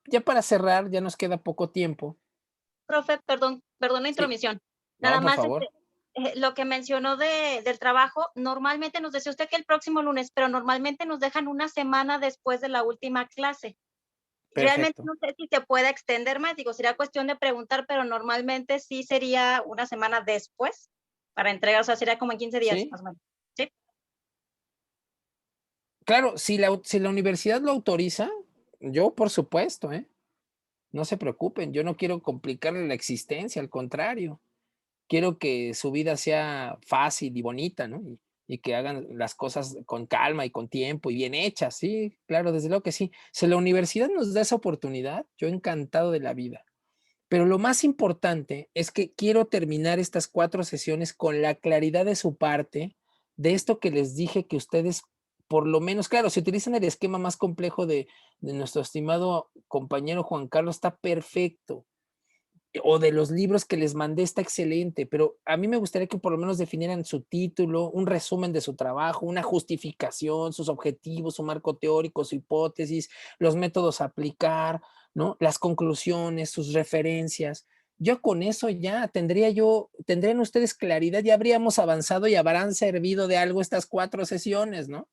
ya para cerrar, ya nos queda poco tiempo. Profe, perdón la Sí, intromisión. no, Nada por más favor. lo que mencionó del trabajo, normalmente nos decía usted que el próximo lunes, pero normalmente nos dejan una semana después de la última clase. Realmente Perfecto. no sé si se puede extender más, digo, sería cuestión de preguntar, pero normalmente sí sería una semana después para entregar, o sea, sería como en 15 días, ¿Sí? más o menos. ¿Sí? Claro, si la universidad lo autoriza, yo por supuesto, ¿eh? No se preocupen, yo no quiero complicarle la existencia, al contrario. Quiero que su vida sea fácil y bonita, ¿no? Y que hagan las cosas con calma y con tiempo y bien hechas, sí, claro, desde luego que sí. Si la universidad nos da esa oportunidad, yo encantado de la vida. Pero lo más importante es que quiero terminar estas 4 sesiones con la claridad de su parte, de esto que les dije que ustedes, por lo menos, claro, si utilizan el esquema más complejo de nuestro estimado compañero Juan Carlos, está perfecto. O de los libros que les mandé está excelente, pero a mí me gustaría que por lo menos definieran su título, un resumen de su trabajo, una justificación, sus objetivos, su marco teórico, su hipótesis, los métodos a aplicar, ¿no? Las conclusiones, sus referencias. Yo con eso ya tendrían ustedes claridad, ya habríamos avanzado y habrán servido de algo estas 4 sesiones, ¿no?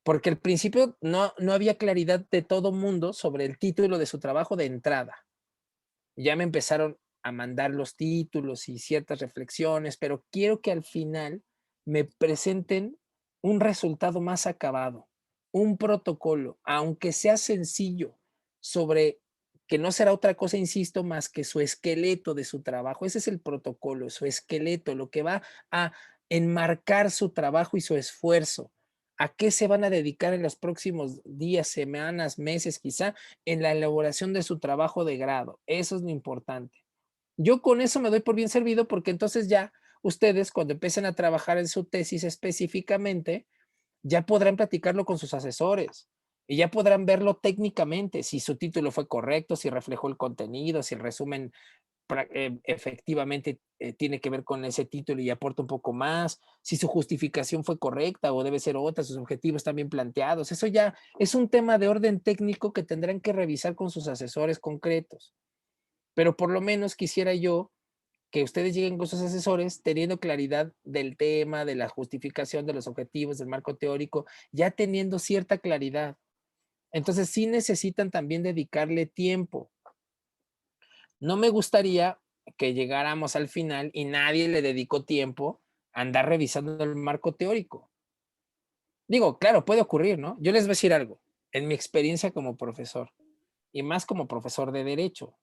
Porque al principio no había claridad de todo mundo sobre el título de su trabajo de entrada. Ya me empezaron a mandar los títulos y ciertas reflexiones, pero quiero que al final me presenten un resultado más acabado, un protocolo, aunque sea sencillo, sobre que no será otra cosa, insisto, más que su esqueleto de su trabajo. Ese es el protocolo, su esqueleto, lo que va a enmarcar su trabajo y su esfuerzo. ¿A qué se van a dedicar en los próximos días, semanas, meses, quizá, en la elaboración de su trabajo de grado? Eso es lo importante. Yo con eso me doy por bien servido porque entonces ya ustedes, cuando empiecen a trabajar en su tesis específicamente, ya podrán platicarlo con sus asesores y ya podrán verlo técnicamente, si su título fue correcto, si reflejó el contenido, si el resumen efectivamente tiene que ver con ese título y aporta un poco más, si su justificación fue correcta o debe ser otra, sus objetivos están bien planteados. Eso ya es un tema de orden técnico que tendrán que revisar con sus asesores concretos. Pero por lo menos quisiera yo que ustedes lleguen con sus asesores teniendo claridad del tema, de la justificación, de los objetivos, del marco teórico, ya teniendo cierta claridad. Entonces sí necesitan también dedicarle tiempo. No me gustaría que llegáramos al final y nadie le dedicó tiempo a andar revisando el marco teórico. Digo, claro, puede ocurrir, ¿no? Yo les voy a decir algo. En mi experiencia como profesor, y más como profesor de derecho,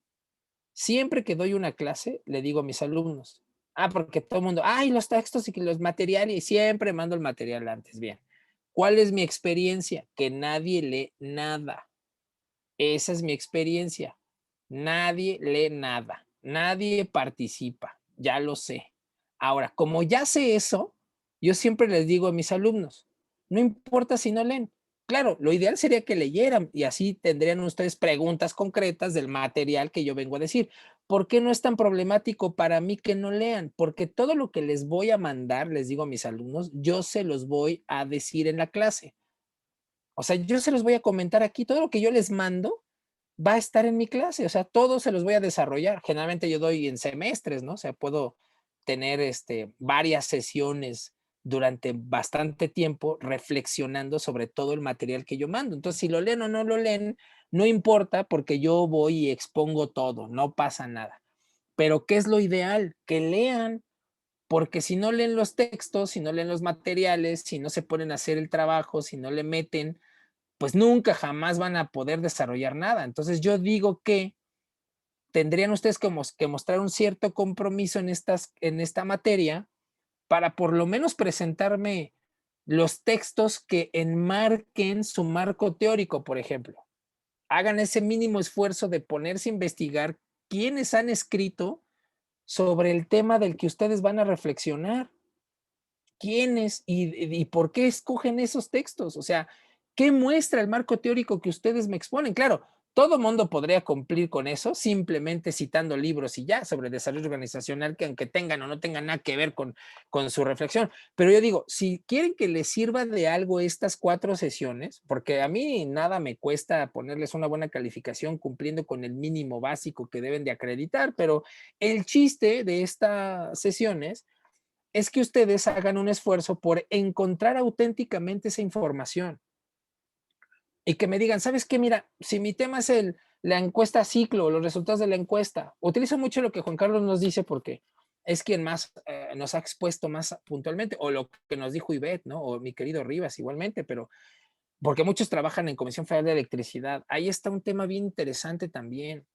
siempre que doy una clase, le digo a mis alumnos, porque todo el mundo, ay, los textos y los materiales, y siempre mando el material antes. Bien, ¿cuál es mi experiencia? Que nadie lee nada. Esa es mi experiencia. Nadie lee nada, nadie participa, ya lo sé. Ahora, como ya sé eso, yo siempre les digo a mis alumnos, no importa si no leen. Claro, lo ideal sería que leyeran y así tendrían ustedes preguntas concretas del material que yo vengo a decir. ¿Por qué no es tan problemático para mí que no lean? Porque todo lo que les voy a mandar, les digo a mis alumnos, yo se los voy a decir en la clase. O sea, yo se los voy a comentar aquí, todo lo que yo les mando va a estar en mi clase, o sea, todo se los voy a desarrollar. Generalmente yo doy en semestres, ¿no? O sea, puedo tener varias sesiones durante bastante tiempo reflexionando sobre todo el material que yo mando. Entonces, si lo leen o no lo leen, no importa porque yo voy y expongo todo, no pasa nada. Pero ¿qué es lo ideal? Que lean, porque si no leen los textos, si no leen los materiales, si no se ponen a hacer el trabajo, si no le meten, pues nunca jamás van a poder desarrollar nada. Entonces yo digo que tendrían ustedes que mostrar un cierto compromiso en esta materia para por lo menos presentarme los textos que enmarquen su marco teórico, por ejemplo. Hagan ese mínimo esfuerzo de ponerse a investigar quiénes han escrito sobre el tema del que ustedes van a reflexionar. ¿Quiénes y por qué escogen esos textos? O sea, ¿qué muestra el marco teórico que ustedes me exponen? Claro, todo mundo podría cumplir con eso simplemente citando libros y ya sobre desarrollo organizacional que aunque tengan o no tengan nada que ver con su reflexión. Pero yo digo, si quieren que les sirva de algo estas 4 sesiones, porque a mí nada me cuesta ponerles una buena calificación cumpliendo con el mínimo básico que deben de acreditar, pero el chiste de estas sesiones es que ustedes hagan un esfuerzo por encontrar auténticamente esa información y que me digan, ¿sabes qué? Mira, si mi tema es la encuesta ciclo, los resultados de la encuesta, utilizo mucho lo que Juan Carlos nos dice porque es quien más nos ha expuesto más puntualmente, o lo que nos dijo Ivette, ¿no? O mi querido Rivas igualmente, pero porque muchos trabajan en Comisión Federal de Electricidad. Ahí está un tema bien interesante también.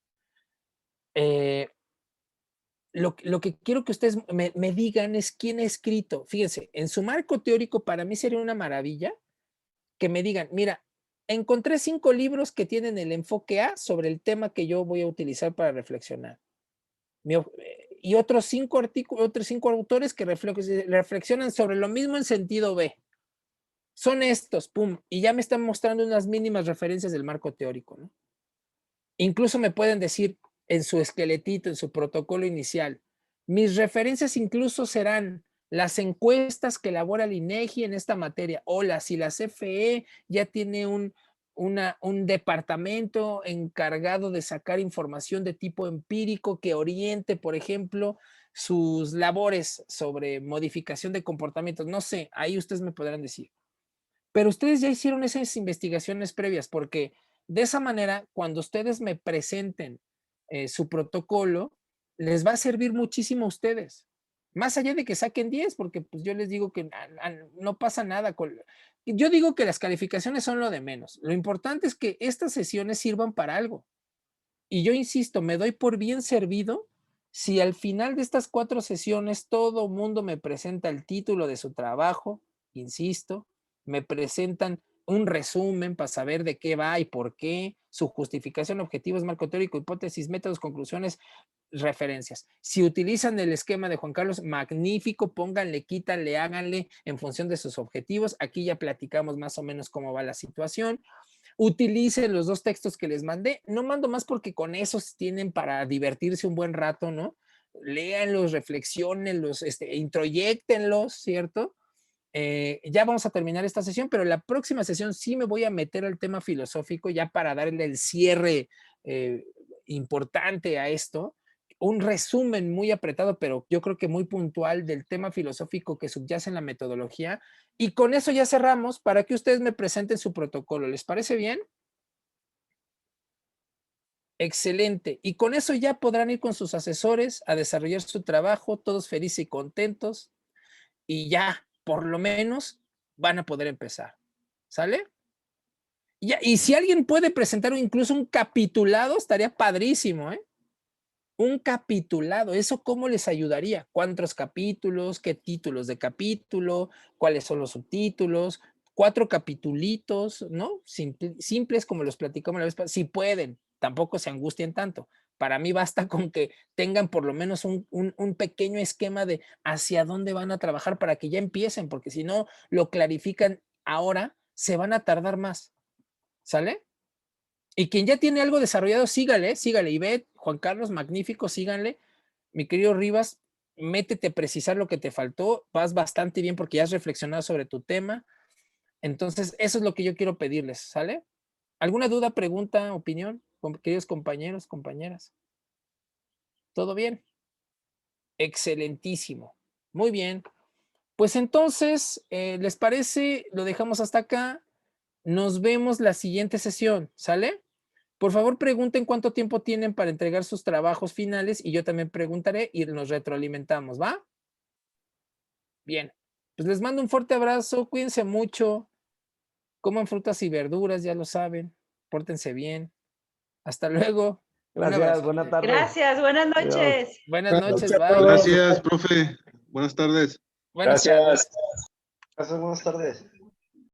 Lo que quiero que ustedes me digan es quién ha escrito. Fíjense, en su marco teórico para mí sería una maravilla que me digan, mira, encontré 5 libros que tienen el enfoque A sobre el tema que yo voy a utilizar para reflexionar. Y otros 5 artículos, otros 5 autores que reflexionan sobre lo mismo en sentido B. Son estos, pum, y ya me están mostrando unas mínimas referencias del marco teórico, ¿no? Incluso me pueden decir en su esqueletito, en su protocolo inicial, mis referencias incluso serán las encuestas que elabora el INEGI en esta materia, o si la CFE ya tiene un departamento encargado de sacar información de tipo empírico que oriente, por ejemplo, sus labores sobre modificación de comportamientos. No sé, ahí ustedes me podrán decir. Pero ustedes ya hicieron esas investigaciones previas, porque de esa manera, cuando ustedes me presenten su protocolo, les va a servir muchísimo a ustedes. Más allá de que saquen 10, porque pues yo les digo que no pasa nada. Yo digo que las calificaciones son lo de menos. Lo importante es que estas sesiones sirvan para algo. Y yo insisto, me doy por bien servido si al final de estas 4 sesiones todo mundo me presenta el título de su trabajo, insisto, me presentan un resumen para saber de qué va y por qué, su justificación, objetivos, marco teórico, hipótesis, métodos, conclusiones, referencias. Si utilizan el esquema de Juan Carlos, magnífico, pónganle, quítanle, háganle en función de sus objetivos. Aquí ya platicamos más o menos cómo va la situación. Utilicen los 2 textos que les mandé. No mando más porque con esos tienen para divertirse un buen rato, ¿no? Léanlos, reflexionenlos, introyéctenlos, ¿cierto? Ya vamos a terminar esta sesión, pero la próxima sesión sí me voy a meter al tema filosófico ya para darle el cierre importante a esto, un resumen muy apretado, pero yo creo que muy puntual del tema filosófico que subyace en la metodología, y con eso ya cerramos para que ustedes me presenten su protocolo. ¿Les parece bien? Excelente. Y con eso ya podrán ir con sus asesores a desarrollar su trabajo, todos felices y contentos, y ya, por lo menos, van a poder empezar. ¿Sale? Y si alguien puede presentar incluso un capitulado, estaría padrísimo, ¿eh? Un capitulado, ¿eso cómo les ayudaría? ¿Cuántos capítulos? ¿Qué títulos de capítulo? ¿Cuáles son los subtítulos? 4 capitulitos, ¿no? Simples como los platicamos la vez pasada. Si pueden, tampoco se angustien tanto. Para mí basta con que tengan por lo menos un pequeño esquema de hacia dónde van a trabajar para que ya empiecen, porque si no lo clarifican ahora, se van a tardar más. ¿Sale? Y quien ya tiene algo desarrollado, sígale, Ivette, Juan Carlos, magnífico, síganle. Mi querido Rivas, métete a precisar lo que te faltó, vas bastante bien porque ya has reflexionado sobre tu tema. Entonces, eso es lo que yo quiero pedirles, ¿sale? ¿Alguna duda, pregunta, opinión, queridos compañeros, compañeras? ¿Todo bien? Excelentísimo. Muy bien. Pues entonces, ¿les parece? Lo dejamos hasta acá. Nos vemos la siguiente sesión, ¿sale? Por favor, pregunten cuánto tiempo tienen para entregar sus trabajos finales y yo también preguntaré y nos retroalimentamos, ¿va? Bien, pues les mando un fuerte abrazo, cuídense mucho, coman frutas y verduras, ya lo saben, pórtense bien. Hasta luego. Gracias, buenas tardes. Gracias, buenas noches. Buenas noches, a bye. todos. Gracias, profe. Buenas tardes. Buenas tardes. Gracias, buenas tardes.